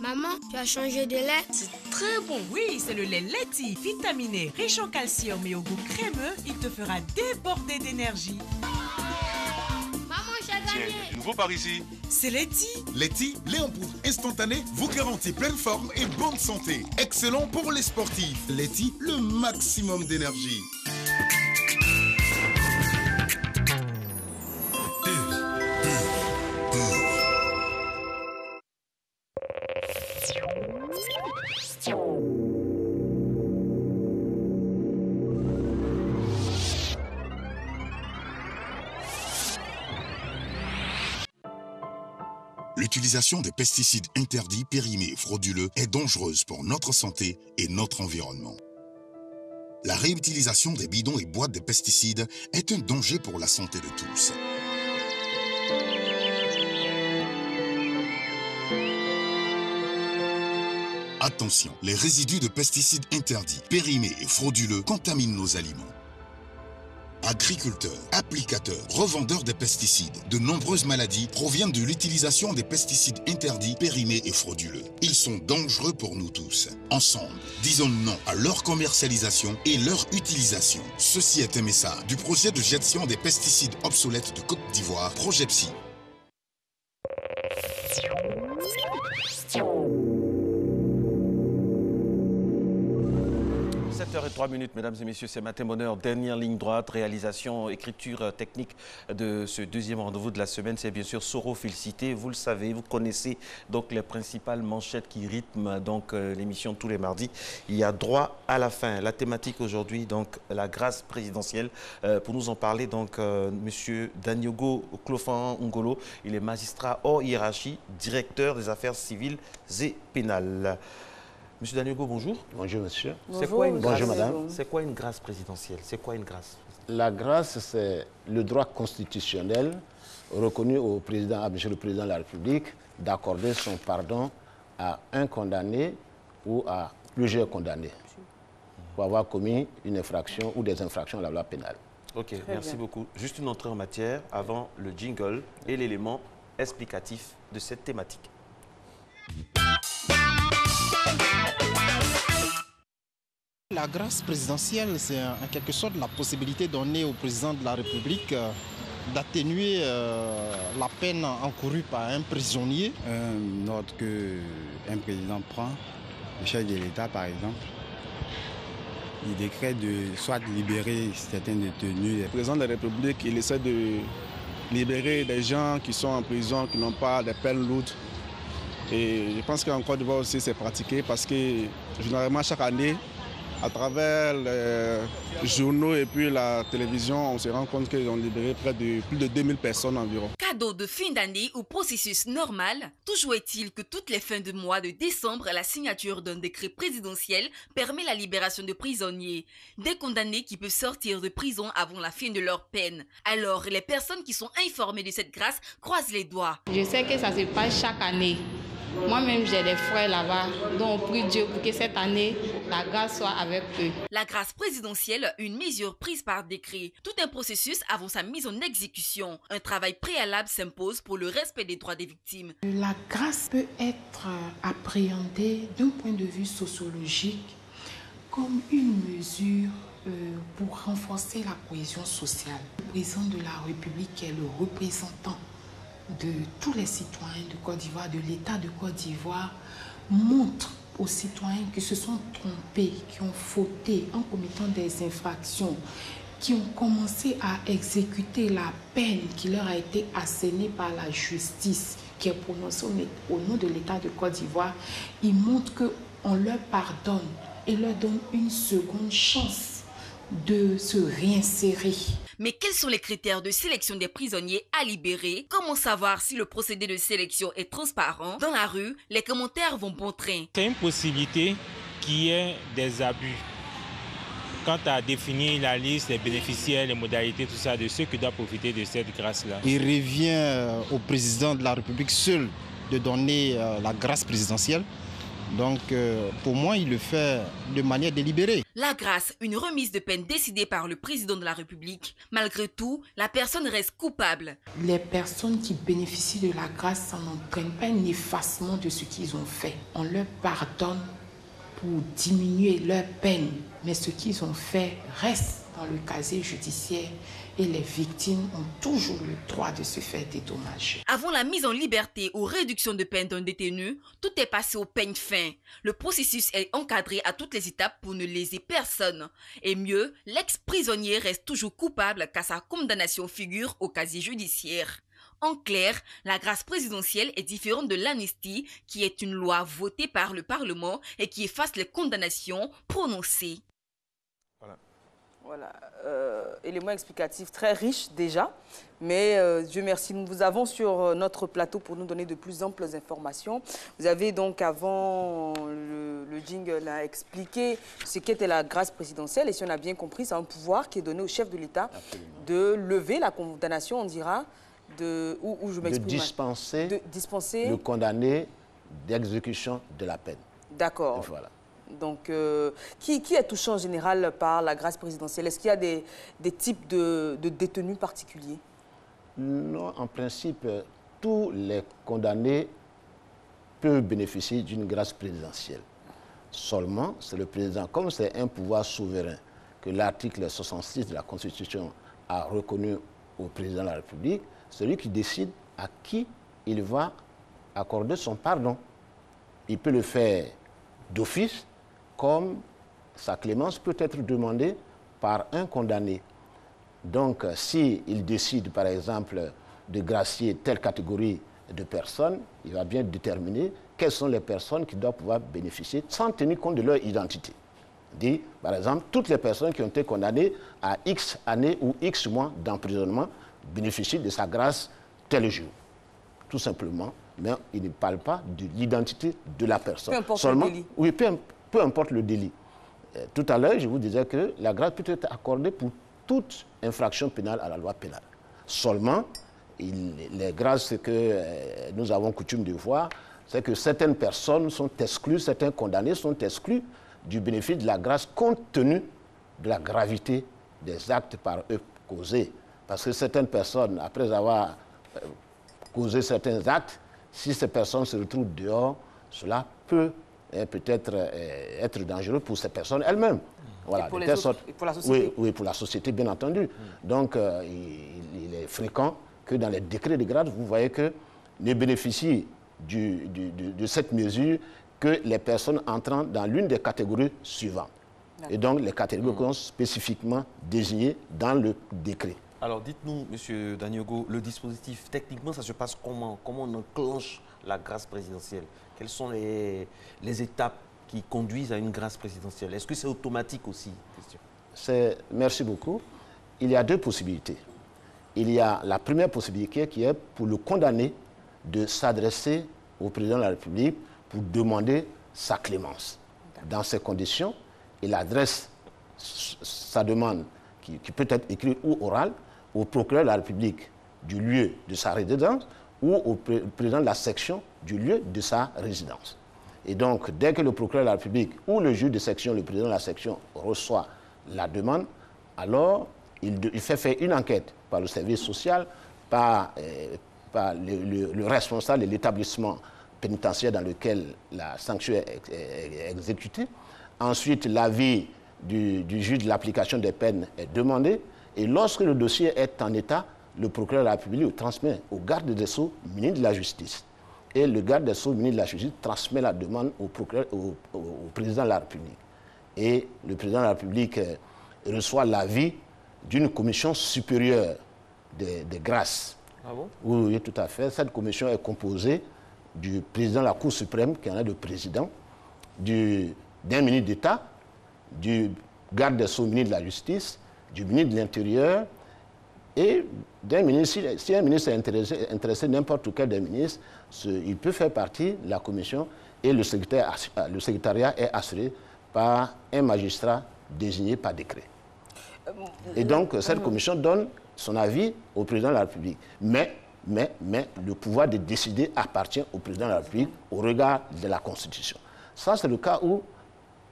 Maman, tu as changé de lait? C'est très bon. Oui, c'est le lait Leti, vitaminé, riche en calcium et au goût crémeux. Il te fera déborder d'énergie. Maman, j'ai gagné. Tiens, nouveau par ici. C'est Leti. Leti, lait en poudre instantané, vous garantit pleine forme et bonne santé. Excellent pour les sportifs. Leti, le maximum d'énergie. L'utilisation des pesticides interdits, périmés et frauduleux est dangereuse pour notre santé et notre environnement. La réutilisation des bidons et boîtes de pesticides est un danger pour la santé de tous. Attention, les résidus de pesticides interdits, périmés et frauduleux contaminent nos aliments. Agriculteurs, applicateurs, revendeurs des pesticides, de nombreuses maladies proviennent de l'utilisation des pesticides interdits, périmés et frauduleux. Ils sont dangereux pour nous tous. Ensemble, disons non à leur commercialisation et leur utilisation. Ceci est un message du projet de gestion des pesticides obsolètes de Côte d'Ivoire, Projet Psy. 7h03, mesdames et messieurs, c'est Matin Bonheur, dernière ligne droite, réalisation, écriture technique de ce deuxième rendez-vous de la semaine. C'est bien sûr Soro Félicité, vous le savez, vous connaissez donc les principales manchettes qui rythment donc l'émission tous les mardis. Il y a droit à la fin. La thématique aujourd'hui, donc la grâce présidentielle. Pour nous en parler, donc monsieur Daniogo Klofan-Ngolo, il est magistrat hors hiérarchie, directeur des affaires civiles et pénales. Monsieur Daniogo, bonjour. Bonjour, monsieur. Bonjour, bonjour madame. C'est quoi une grâce présidentielle? C'est quoi une grâce? La grâce, c'est le droit constitutionnel reconnu au président, à monsieur le président de la République, d'accorder son pardon à un condamné ou à plusieurs condamnés pour avoir commis une infraction ou des infractions à la loi pénale. Ok, merci beaucoup. Juste une entrée en matière avant le jingle et l'élément explicatif de cette thématique. La grâce présidentielle, c'est en quelque sorte la possibilité donnée au président de la République d'atténuer la peine encourue par un prisonnier. Un ordre qu'un président prend, le chef de l'État par exemple, il décrète de soit libérer certains détenus. Le président de la République, il essaie de libérer des gens qui sont en prison, qui n'ont pas de peines lourdes. Et je pense qu'en Côte d'Ivoire aussi c'est pratiqué parce que généralement chaque année, à travers les journaux et puis la télévision, on se rend compte qu'ils ont libéré plus de 2000 personnes environ. Cadeau de fin d'année ou processus normal, toujours est-il que toutes les fins de mois de décembre, la signature d'un décret présidentiel permet la libération de prisonniers. Des condamnés qui peuvent sortir de prison avant la fin de leur peine. Alors, les personnes qui sont informées de cette grâce croisent les doigts. Je sais que ça se passe chaque année. Moi-même, j'ai des frères là-bas, donc on prie Dieu pour que cette année, la grâce soit avec eux. La grâce présidentielle, une mesure prise par décret. Tout un processus avant sa mise en exécution. Un travail préalable s'impose pour le respect des droits des victimes. La grâce peut être appréhendée d'un point de vue sociologique comme une mesure pour renforcer la cohésion sociale. Le président de la République est le représentant de tous les citoyens de Côte d'Ivoire, de l'État de Côte d'Ivoire, montre aux citoyens qui se sont trompés, qui ont fauté en commettant des infractions, qui ont commencé à exécuter la peine qui leur a été assénée par la justice, qui est prononcée au nom de l'État de Côte d'Ivoire. Ils montrent qu'on leur pardonne et leur donne une seconde chance de se réinsérer. Mais quels sont les critères de sélection des prisonniers à libérer? Comment savoir si le procédé de sélection est transparent? Dans la rue, les commentaires vont bon train. C'est une possibilité qu'il y ait des abus. Quant à définir la liste, les bénéficiaires, les modalités, tout ça, de ceux qui doivent profiter de cette grâce-là. Il revient au président de la République seul de donner la grâce présidentielle. Donc, pour moi, il le fait de manière délibérée. La grâce, une remise de peine décidée par le président de la République. Malgré tout, la personne reste coupable. Les personnes qui bénéficient de la grâce, ça n'entraîne pas un effacement de ce qu'ils ont fait. On leur pardonne pour diminuer leur peine, mais ce qu'ils ont fait reste dans le casier judiciaire et les victimes ont toujours le droit de se faire dédommager. Avant la mise en liberté ou réduction de peine d'un détenu, tout est passé au peigne fin. Le processus est encadré à toutes les étapes pour ne léser personne. Et mieux, l'ex-prisonnier reste toujours coupable car sa condamnation figure au casier judiciaire. En clair, la grâce présidentielle est différente de l'amnistie, qui est une loi votée par le Parlement et qui efface les condamnations prononcées. Voilà, élément explicatif très riche déjà, mais Dieu merci, nous vous avons sur notre plateau pour nous donner de plus amples informations. Vous avez donc avant le jingle à expliquer ce qu'était la grâce présidentielle et si on a bien compris, c'est un pouvoir qui est donné au chef de l'État de lever la condamnation, on dira, de dispenser le condamné d'exécution de la peine. D'accord. Voilà. Donc, qui est touché en général par la grâce présidentielle? Est-ce qu'il y a des types de détenus particuliers? Non, en principe, tous les condamnés peuvent bénéficier d'une grâce présidentielle. Seulement, c'est le président, comme c'est un pouvoir souverain que l'article 66 de la Constitution a reconnu au président de la République, celui qui décide à qui il va accorder son pardon. Il peut le faire d'office, comme sa clémence peut être demandée par un condamné. Donc, s'il décide, par exemple, de gracier telle catégorie de personnes, il va bien déterminer quelles sont les personnes qui doivent pouvoir bénéficier sans tenir compte de leur identité. Dit, par exemple, toutes les personnes qui ont été condamnées à X années ou X mois d'emprisonnement bénéficient de sa grâce tel jour. Tout simplement, mais il ne parle pas de l'identité de la personne. Peu importe le délit. Oui, peu importe le délit. Tout à l'heure, je vous disais que la grâce peut être accordée pour toute infraction pénale à la loi pénale. Seulement, les grâces que nous avons coutume de voir, c'est que certaines personnes sont exclues, certains condamnés sont exclus du bénéfice de la grâce compte tenu de la gravité des actes par eux causés. Parce que certaines personnes, après avoir causé certains actes, si ces personnes se retrouvent dehors, cela peut peut-être être dangereux pour ces personnes elles-mêmes. Voilà, et pour les autres, et pour la société. Oui, pour la société, bien entendu. Donc, il est fréquent que dans les décrets de grâce, vous voyez que ne bénéficient de cette mesure que les personnes entrant dans l'une des catégories suivantes. Et donc, les catégories sont spécifiquement désignées dans le décret. Alors, dites-nous, M. Daniogo, le dispositif, techniquement, ça se passe comment? Comment on enclenche la grâce présidentielle? Quelles sont les étapes qui conduisent à une grâce présidentielle? Est-ce que c'est automatique aussi? Merci beaucoup. Il y a deux possibilités. Il y a la première possibilité qui est pour le condamné de s'adresser au président de la République pour demander sa clémence. Dans ces conditions, il adresse sa demande, qui peut être écrite ou orale, au procureur de la République du lieu de sa résidence ou au président de la section du lieu de sa résidence. Et donc, dès que le procureur de la République ou le juge de section, le président de la section, reçoit la demande, alors il fait faire une enquête par le service social, par le responsable de l'établissement pénitentiaire dans lequel la sanction est exécutée. Ensuite, l'avis du juge de l'application des peines est demandé. Et lorsque le dossier est en état, le procureur de la République le transmet au garde des Sceaux, ministre de la Justice. Et le garde des Sceaux, ministre de la Justice, transmet la demande au président de la République. Et le président de la République reçoit l'avis d'une commission supérieure des grâces. Ah bon? Oui, tout à fait. Cette commission est composée du président de la Cour suprême, qui en est le président, d'un ministre d'État, du garde des Sceaux, ministre de la Justice, du ministre de l'Intérieur et d'un ministre. Si un ministre est intéressé, n'importe quel des ministres, il peut faire partie de la commission et le secrétariat est assuré par un magistrat désigné par décret. Et donc, cette commission donne son avis au président de la République. Mais le pouvoir de décider appartient au président de la République au regard de la Constitution. Ça, c'est le cas où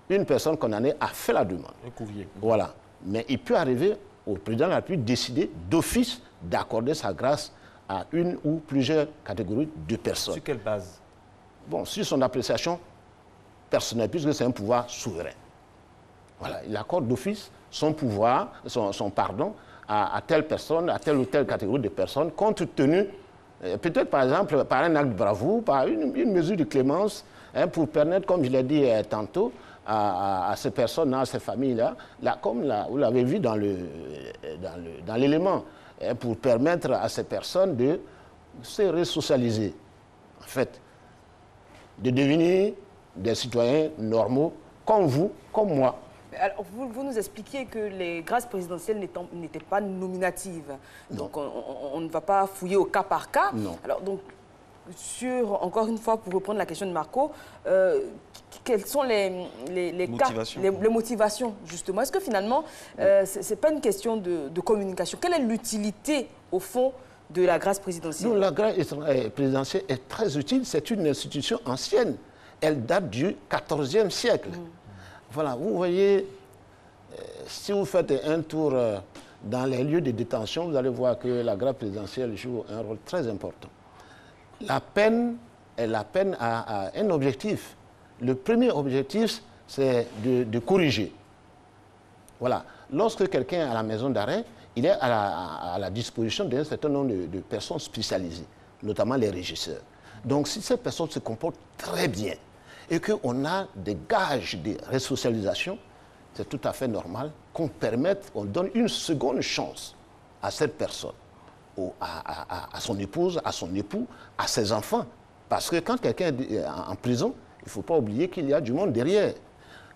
une personne condamnée a fait la demande. Un courrier. Voilà. Mais il peut arriver au président de la République décider d'office d'accorder sa grâce à une ou plusieurs catégories de personnes. Sur quelle base? Bon, sur son appréciation personnelle, puisque c'est un pouvoir souverain. Voilà. Il accorde d'office son pouvoir, son pardon à telle personne, à telle ou telle catégorie de personnes, compte tenu, peut-être par exemple, par un acte de bravoure, par une mesure de clémence, pour permettre, comme je l'ai dit tantôt, à ces personnes-là, à ces familles-là, comme vous l'avez vu dans l'élément, pour permettre à ces personnes de se resocialiser, en fait, de devenir des citoyens normaux, comme vous, comme moi. Alors, vous nous expliquiez que les grâces présidentielles n'étaient pas nominatives. Donc, on ne va pas fouiller au cas par cas. Non. Alors, donc, encore une fois, pour reprendre la question de Marco, quelles sont les motivations, justement? Est-ce que finalement, ce n'est pas une question de communication? Quelle est l'utilité, au fond, de la grâce présidentielle? Non, la grâce présidentielle est très utile. C'est une institution ancienne. Elle date du XIVe siècle. Voilà, vous voyez, si vous faites un tour dans les lieux de détention, vous allez voir que la grâce présidentielle joue un rôle très important. La peine a un objectif. Le premier objectif, c'est de corriger. Voilà. Lorsque quelqu'un est à la maison d'arrêt, il est à la disposition d'un certain nombre de personnes spécialisées, notamment les régisseurs. Donc, si ces personnes se comportent très bien et qu'on a des gages de resocialisation, c'est tout à fait normal qu'on donne une seconde chance à cette personne, à son épouse, à son époux, à ses enfants. Parce que quand quelqu'un est en prison, il ne faut pas oublier qu'il y a du monde derrière.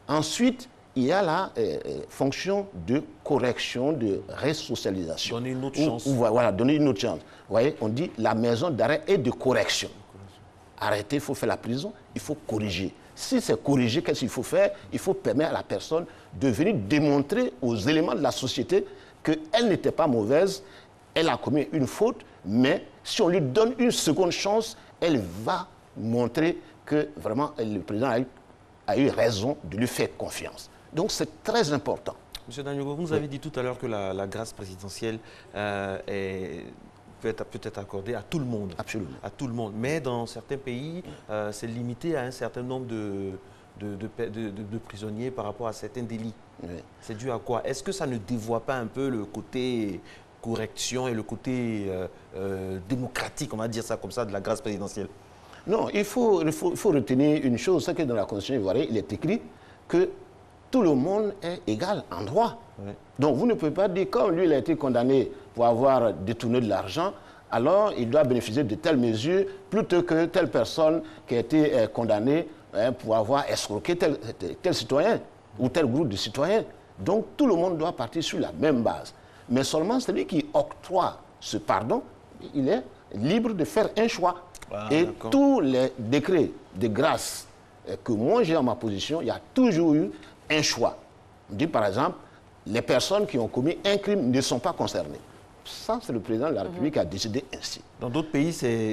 Ensuite, il y a la fonction de correction, de resocialisation. Donner une autre chance. Voilà, donner une autre chance. Vous voyez, on dit la maison d'arrêt est de correction. Arrêter, il faut faire la prison, il faut corriger. Si c'est corriger, qu'est-ce qu'il faut faire? Il faut permettre à la personne de venir démontrer aux éléments de la société qu'elle n'était pas mauvaise, elle a commis une faute, mais si on lui donne une seconde chance, elle va montrer que vraiment le président a eu raison de lui faire confiance. Donc c'est très important. Monsieur Daniogo, vous nous avez dit tout à l'heure que la grâce présidentielle peut être accordée à tout le monde. Absolument. À tout le monde. Mais dans certains pays, c'est limité à un certain nombre de prisonniers par rapport à certains délits. Oui. C'est dû à quoi? Est-ce que ça ne dévoie pas un peu le côté correction et le côté démocratique, on va dire ça comme ça, de la grâce présidentielle? Non, il faut retenir une chose, c'est que dans la Constitution ivoirienne, il est écrit que tout le monde est égal en droit. Oui. Donc vous ne pouvez pas dire, comme lui, il a été condamné pour avoir détourné de l'argent, alors il doit bénéficier de telles mesures plutôt que telle personne qui a été condamnée pour avoir escroqué tel citoyen ou tel groupe de citoyens. Donc tout le monde doit partir sur la même base. Mais seulement celui qui octroie ce pardon, il est libre de faire un choix. Ah, et tous les décrets de grâce que moi j'ai en ma position, il y a toujours eu un choix. On dit par exemple, les personnes qui ont commis un crime ne sont pas concernées. Ça, c'est le président de la République qui a décidé ainsi. Dans d'autres pays,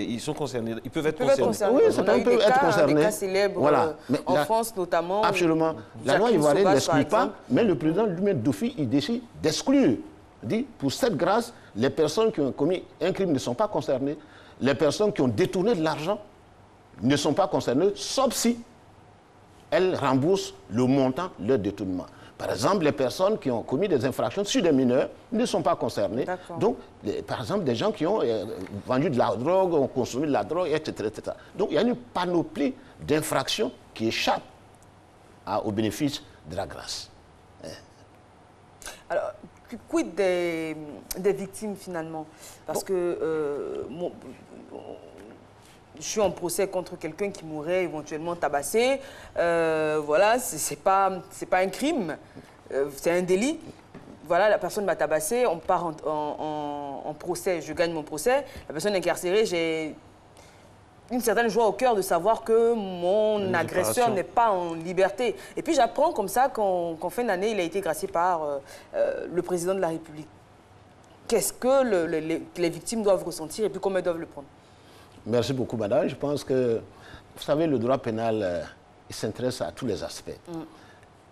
ils sont concernés. Ils peuvent être concernés. Oui, certains peuvent être concernés. Des cas célèbres, voilà. En France notamment. Absolument. La loi ivoirienne n'exclut pas, mais le président lui-même d'office, il décide d'exclure. Il dit, pour cette grâce, les personnes qui ont commis un crime ne sont pas concernées. Les personnes qui ont détourné de l'argent ne sont pas concernées, sauf si elles remboursent le montant de leur détournement. Par exemple, les personnes qui ont commis des infractions sur des mineurs ne sont pas concernées. Donc, par exemple, des gens qui ont vendu de la drogue, ont consommé de la drogue, etc. etc. Donc, il y a une panoplie d'infractions qui échappent au bénéfice de la grâce. Alors, quid des victimes finalement? Parce que je suis en procès contre quelqu'un qui mourrait éventuellement tabassé. Voilà, c'est pas un crime, c'est un délit. Voilà, la personne m'a tabassé, on part en procès, je gagne mon procès. La personne incarcérée, j'ai une certaine joie au cœur de savoir que mon agresseur n'est pas en liberté. Et puis j'apprends comme ça qu'en fin d'année, il a été gracié par le président de la République. Qu'est-ce que les victimes doivent ressentir et puis comment elles doivent le prendre? Merci beaucoup, madame. Je pense que, vous savez, le droit pénal, il s'intéresse à tous les aspects.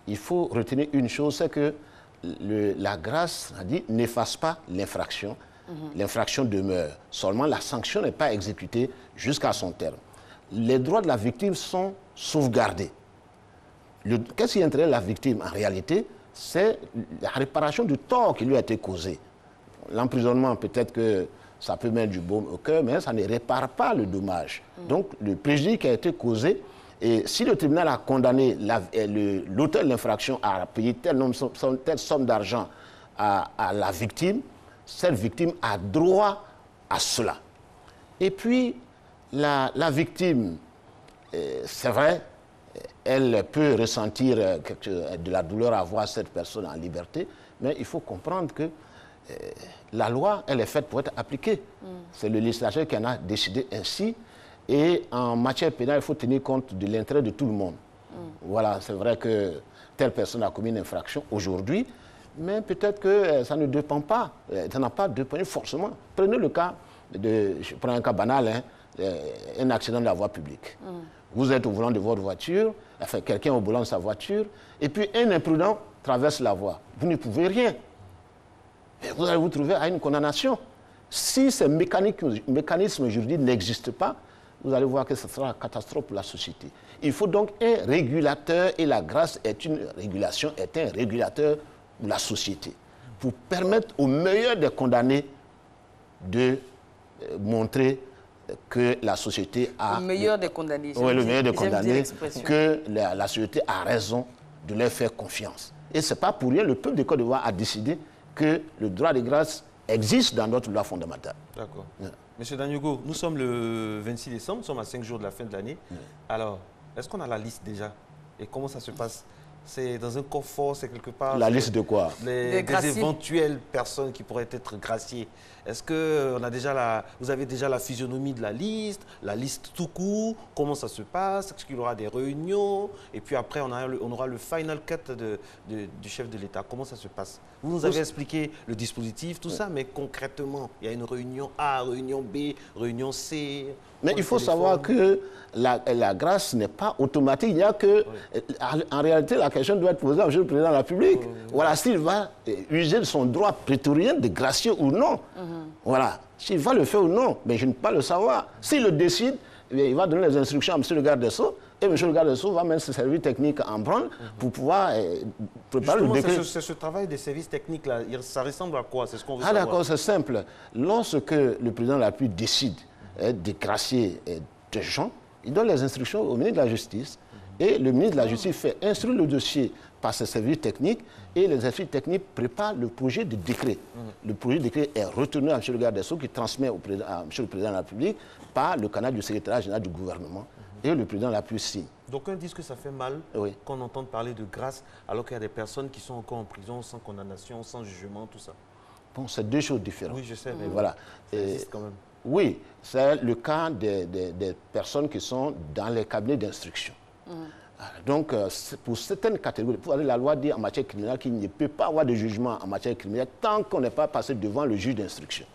Il faut retenir une chose, c'est que la grâce, a dit, n'efface pas l'infraction. L'infraction demeure. Seulement, la sanction n'est pas exécutée jusqu'à son terme. Les droits de la victime sont sauvegardés. Qu'est-ce qui intéresse la victime, en réalité? C'est la réparation du tort qui lui a été causé. L'emprisonnement, peut-être que ça peut mettre du baume au cœur, mais ça ne répare pas le dommage. Donc, le préjudice qui a été causé, et si le tribunal a condamné l'auteur de l'infraction à payer telle somme d'argent à la victime, cette victime a droit à cela. Et puis, la victime, c'est vrai, elle peut ressentir de la douleur à voir cette personne en liberté, mais il faut comprendre que la loi, elle est faite pour être appliquée. C'est le législateur qui en a décidé ainsi. Et en matière pénale, il faut tenir compte de l'intérêt de tout le monde. Voilà, c'est vrai que telle personne a commis une infraction aujourd'hui, mais peut-être que ça ne dépend pas, ça n'a pas dépendu forcément. Prenez le cas, je prends un cas banal, un accident de la voie publique. Vous êtes au volant de votre voiture, enfin quelqu'un au volant de sa voiture, et puis un imprudent traverse la voie. Vous ne pouvez rien. Et vous allez vous trouver à une condamnation. Si ces mécanismes juridiques n'existent pas, vous allez voir que ce sera une catastrophe pour la société. Il faut donc un régulateur, et la grâce est une régulation, est un régulateur pour la société, pour permettre aux meilleurs des condamnés de montrer que la société a... Le meilleur des condamnés. Oui, le meilleur des condamnés, que la société a raison de leur faire confiance. Et ce n'est pas pour rien, le peuple de Côte d'Ivoire a décidé que le droit de grâce existe dans notre loi fondamentale. D'accord. Monsieur Daniogo, nous sommes le 26 décembre, nous sommes à 5 jours de la fin de l'année. Alors, est-ce qu'on a la liste déjà? Et comment ça se passe? C'est dans un coffre, c'est quelque part... La liste de quoi? Des éventuelles personnes qui pourraient être graciées. Est-ce que vous avez déjà la physionomie de la liste tout court? Comment ça se passe? Est-ce qu'il y aura des réunions? Et puis après, on aura le final cut du chef de l'État. Comment ça se passe? Vous nous avez expliqué le dispositif, tout ça, mais concrètement, il y a une réunion A, réunion B, réunion C. Mais il faut savoir que la grâce n'est pas automatique. Il y a que, en réalité, la question doit être posée au président de la République. Voilà, s'il va user de son droit prétorien de gracier ou non. Voilà, s'il va le faire ou non, mais je ne peux pas le savoir. S'il le décide, il va donner les instructions à M. le garde des Sceaux, et M. le garde des Sceaux va mettre ses services techniques en branle pour pouvoir préparer le décret. C'est ce travail des services techniques-là, ça ressemble à quoi? C'est ce qu'on veut savoir. Ah d'accord, c'est simple. Lorsque le président de la République décide de gracier des gens, il donne les instructions au ministre de la Justice, et le ministre de la Justice fait instruire le dossier par ses services techniques, et les services techniques préparent le projet de décret. Le projet de décret est retenu à M. le garde des Sceaux, qui transmet à M. le président de la République par le canal du secrétariat général du gouvernement, et le président de la République signe. D'aucuns disent que ça fait mal qu'on entende parler de grâce alors qu'il y a des personnes qui sont encore en prison sans condamnation, sans jugement, tout ça. Bon, c'est deux choses différentes. Oui, je sais, mais voilà. Ça existe quand même. Oui, c'est le cas des personnes qui sont dans les cabinets d'instruction. Donc, pour certaines catégories, la loi dit en matière criminelle qu'il ne peut pas avoir de jugement en matière criminelle tant qu'on n'est pas passé devant le juge d'instruction.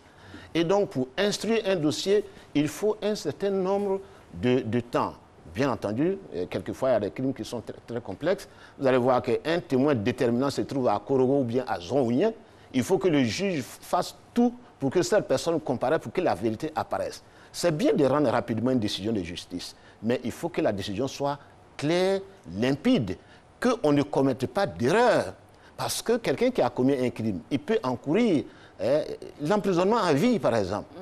Et donc, pour instruire un dossier, il faut un certain nombre de temps. Bien entendu, quelquefois, il y a des crimes qui sont très, très complexes. Vous allez voir qu'un témoin déterminant se trouve à Korogo ou bien à Zonouien. Il faut que le juge fasse tout pour que cette personne comparaisse, pour que la vérité apparaisse. C'est bien de rendre rapidement une décision de justice, mais il faut que la décision soit claire, limpide, qu'on ne commette pas d'erreur. Parce que quelqu'un qui a commis un crime, il peut encourir l'emprisonnement à vie, par exemple.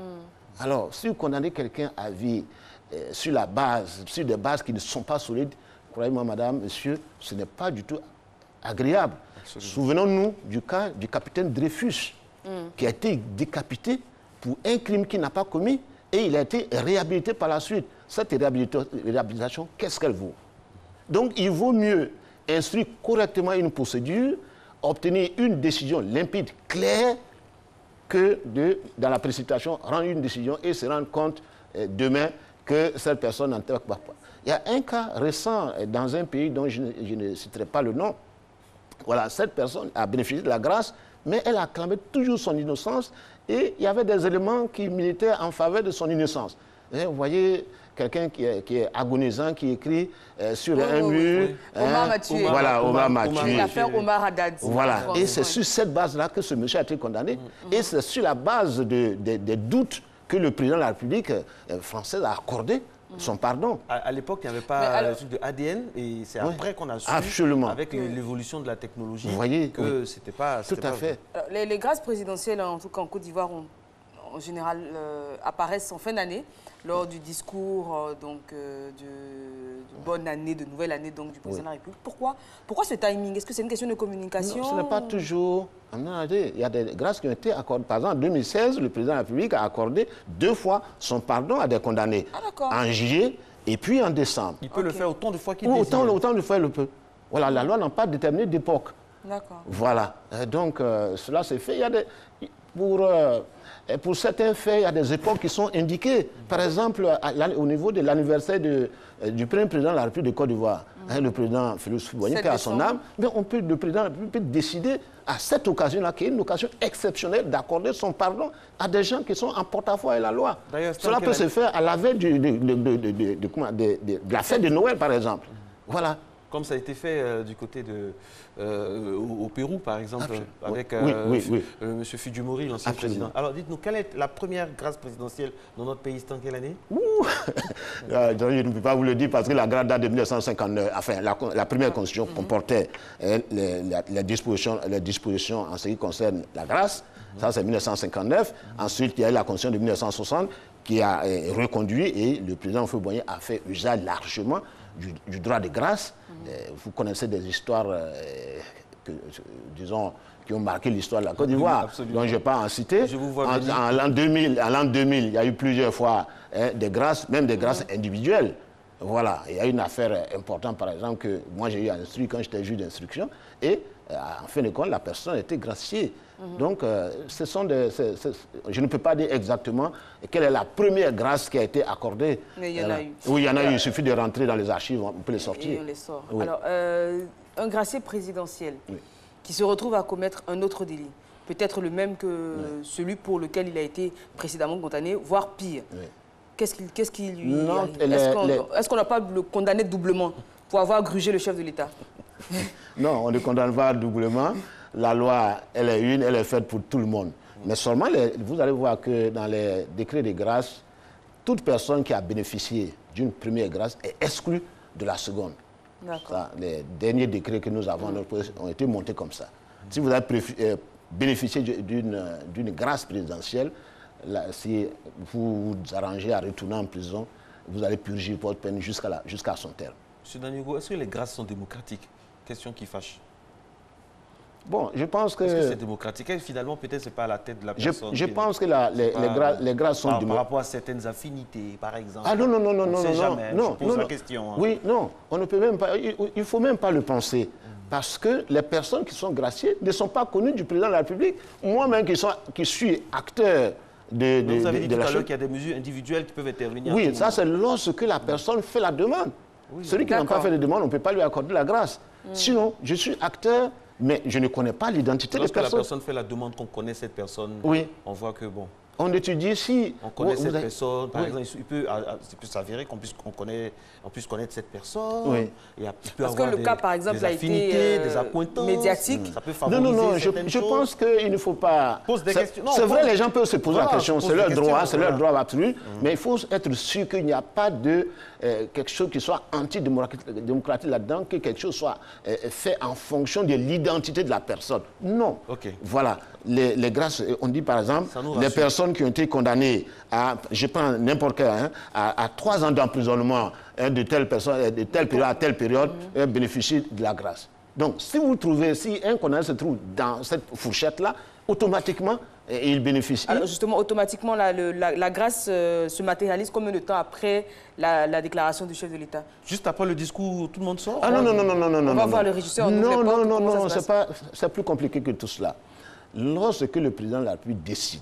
Alors, si vous condamnez quelqu'un à vie sur des bases qui ne sont pas solides, croyez-moi, madame, monsieur, ce n'est pas du tout agréable. Souvenons-nous du cas du capitaine Dreyfus, qui a été décapité pour un crime qu'il n'a pas commis, et il a été réhabilité par la suite. Cette réhabilitation, qu'est-ce qu'elle vaut? Donc, il vaut mieux instruire correctement une procédure, obtenir une décision limpide, claire, que dans la précipitation, rendre une décision et se rendre compte demain que cette personne n'en tient pas. Il y a un cas récent dans un pays dont je ne citerai pas le nom. Voilà, cette personne a bénéficié de la grâce, mais elle a clamé toujours son innocence, et il y avait des éléments qui militaient en faveur de son innocence. Et vous voyez quelqu'un qui est agonisant, qui écrit sur un mur. Omar m'a tué. Voilà, Omar m'a tué. L'affaire Omar Haddad. Voilà, et c'est sur cette base-là que ce monsieur a été condamné. Et c'est sur la base des doutes que le président de la République française a accordé son pardon. À l'époque, il n'y avait pas le truc de ADN, et c'est après qu'on a su, avec l'évolution de la technologie, que c'était pas... Tout à fait. Alors, les grâces présidentielles, en tout cas en Côte d'Ivoire, en général, apparaissent en fin d'année, lors du discours de bonne année, de nouvelle année donc, du président de la République. Pourquoi ce timing? Est-ce que c'est une question de communication? Non, ce n'est pas toujours. Il y a des grâces qui ont été accordées. Par exemple, en 2016, le président de la République a accordé 2 fois son pardon à des condamnés. En juillet et puis en décembre. Il peut le faire autant de fois qu'il désire. Autant de fois il le peut. Voilà, la loi n'a pas déterminé d'époque. D'accord. Voilà. Donc, cela s'est fait. Il y a pour certains faits, il y a des époques qui sont indiquées. Par exemple, au niveau de l'anniversaire du premier président de la République de Côte d'Ivoire, le président Félix Houphouët-Boigny, qui a son âme, mais le président de la République peut décider à cette occasion-là, qui est une occasion exceptionnelle, d'accorder son pardon à des gens qui sont en porte-à-faux avec la loi. Cela peut se faire à la veille de la fête de Noël, par exemple. Voilà. Comme ça a été fait du côté au Pérou, par exemple, avec M. Fujimori, l'ancien président. Alors, dites-nous, quelle est la première grâce présidentielle dans notre pays? C'était en quelle année? Je ne peux pas vous le dire parce que la grâce date de 1959. Enfin, la première constitution comportait les dispositions en ce qui concerne la grâce. Ça, c'est 1959. Ensuite, il y a eu la constitution de 1960 qui a reconduit, et le président Houphouët-Boigny a fait usage largement du droit de grâce. Vous connaissez des histoires qui ont marqué l'histoire de la Côte d'Ivoire, dont je ne vais pas en citer. En l'an 2000, il y a eu plusieurs fois des grâces, même des grâces individuelles. Voilà, il y a une affaire importante, par exemple, que moi j'ai eu à instruire quand j'étais juge d'instruction, et en fin de compte, la personne a été graciée. Donc, ce sont je ne peux pas dire exactement quelle est la première grâce qui a été accordée. Mais il y en a eu. Oui, il y en a eu. Il suffit de rentrer dans les archives, on peut les sortir. Et on les sort. Oui. Alors, un gracié présidentiel qui se retrouve à commettre un autre délit, peut-être le même que celui pour lequel il a été précédemment condamné, voire pire, qu'est-ce qui lui arrive? Est-ce qu'on n'a pas le condamné doublement pour avoir grugé le chef de l'État? Non, on ne condamne pas doublement. La loi, elle est faite pour tout le monde. Mais seulement, vous allez voir que dans les décrets de grâce, toute personne qui a bénéficié d'une première grâce est exclue de la seconde. Ça, les derniers décrets que nous avons ont été montés comme ça. Si vous avez bénéficié d'une grâce présidentielle, là, si vous vous arrangez à retourner en prison, vous allez purger votre peine jusqu'à son terme. M. Danyugo, est-ce que les grâces sont démocratiques? Question qui fâche. Bon, je pense que... Est-ce que c'est démocratique? Et finalement, peut-être ce n'est pas à la tête de la personne. Je pense que les grâces sont démocratiques. Par rapport à certaines affinités, par exemple. Ah non, non, non, non, on non, sait non, jamais, non, je pose non, la question. Hein. Oui, non, on ne peut même pas, il ne faut même pas le penser. Parce que les personnes qui sont graciées ne sont pas connues du président de la République. Moi-même qui suis acteur de vous avez dit tout la à l'heure chose. qu'il y a des mesures individuelles qui peuvent intervenir. Oui, ça c'est lorsque la personne fait la demande. Oui, celui qui n'a pas fait de demande, on ne peut pas lui accorder la grâce. Sinon, je suis acteur, mais je ne connais pas l'identité des personnes. Lorsque la personne fait la demande qu'on connaît cette personne, on voit que bon... On étudie si... On connaît cette personne, par exemple, il peut s'avérer qu'on puisse connaître cette personne. Oui. Parce que le cas, par exemple, a été des accointances, médiatique. Ça peut favoriser je pense qu'il ne faut pas... Pose des questions. C'est vrai, les gens peuvent se poser la question, c'est leur droit, c'est leur droit absolu, mais il faut être sûr qu'il n'y a pas de quelque chose qui soit antidémocratique là-dedans, que quelque chose soit fait en fonction de l'identité de la personne. Non. Voilà. Les grâces, on dit par exemple, les personnes qui ont été condamnées à, je prends n'importe quel, à 3 ans d'emprisonnement de telle personne, de telle période à telle période, bénéficient de la grâce. Donc, si vous trouvez, si un condamné se trouve dans cette fourchette-là, automatiquement, il bénéficie. Alors justement, automatiquement, la grâce se matérialise combien de temps après la déclaration du chef de l'État? Juste après le discours, tout le monde sort? Ah non, non, non, non, non, non. On va voir le régisseur. Non, non, non, non, c'est plus compliqué que tout cela. Lorsque le président de la République décide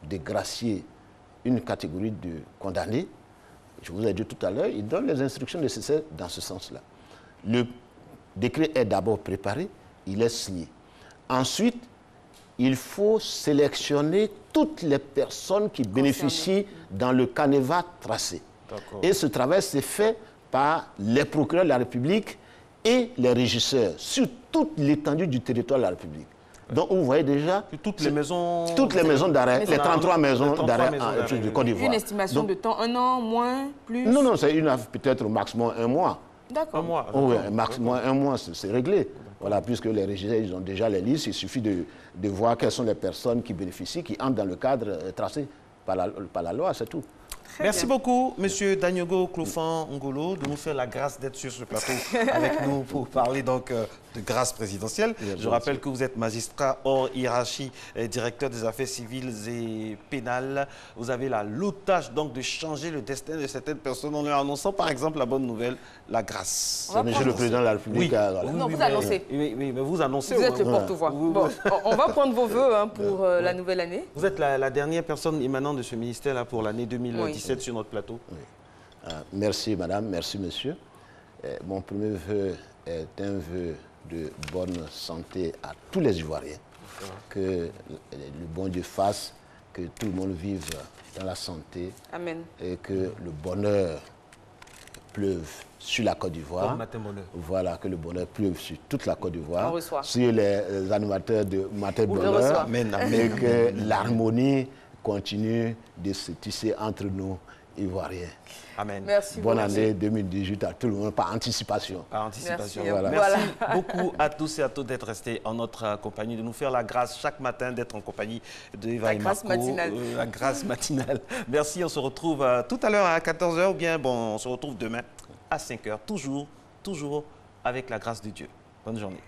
de gracier une catégorie de condamnés, je vous ai dit tout à l'heure, il donne les instructions nécessaires dans ce sens-là. Le décret est d'abord préparé, il est signé. Ensuite, il faut sélectionner toutes les personnes qui bénéficient dans le canevas tracé. Et ce travail s'est fait par les procureurs de la République et les régisseurs sur toute l'étendue du territoire de la République. Donc, vous voyez déjà... Toutes les maisons d'arrêt, les 33 maisons d'arrêt du Côte d'Ivoire. Une estimation de temps, 1 an, moins, plus? Non, non, c'est peut-être au maximum 1 mois. D'accord. 1 mois. Oui, maximum 1 mois, c'est réglé. Voilà, puisque les régisseurs, ils ont déjà les listes, il suffit de voir quelles sont les personnes qui bénéficient, qui entrent dans le cadre tracé par la loi, c'est tout. Merci beaucoup, M. Danyugo Clofan-Ngolo, de nous faire la grâce d'être sur ce plateau avec nous pour parler donc de grâce présidentielle. Je rappelle que vous êtes magistrat hors hiérarchie, directeur des affaires civiles et pénales. Vous avez l'audace donc de changer le destin de certaines personnes en leur annonçant par exemple la bonne nouvelle, la grâce. C'est monsieur le président de la République. Oui. Non, vous annoncez. Oui, mais vous annoncez. Vous êtes le porte-voix. Bon, on va prendre vos vœux pour la nouvelle année. Vous êtes la dernière personne émanante de ce ministère-là pour l'année 2017 sur notre plateau. Oui. Merci madame, merci monsieur. Mon premier vœu est un vœu de bonne santé à tous les Ivoiriens. Que le bon Dieu fasse que tout le monde vive dans la santé. Amen. Et que le bonheur pleuve sur la Côte d'Ivoire. Voilà, que le bonheur pleuve sur toute la Côte d'Ivoire. Sur les animateurs de Matin Bonheur. Et que l'harmonie continue de se tisser entre nous, Ivoiriens. Amen. Merci. Bonne année 2018 à tout le monde, par anticipation. Par anticipation. Voilà. Merci beaucoup à tous et à toutes d'être restés en notre compagnie, de nous faire la grâce chaque matin d'être en compagnie de Eva et Marco. La grâce matinale. Merci, on se retrouve tout à l'heure à 14h, ou bien bon, on se retrouve demain à 5h, toujours avec la grâce de Dieu. Bonne journée.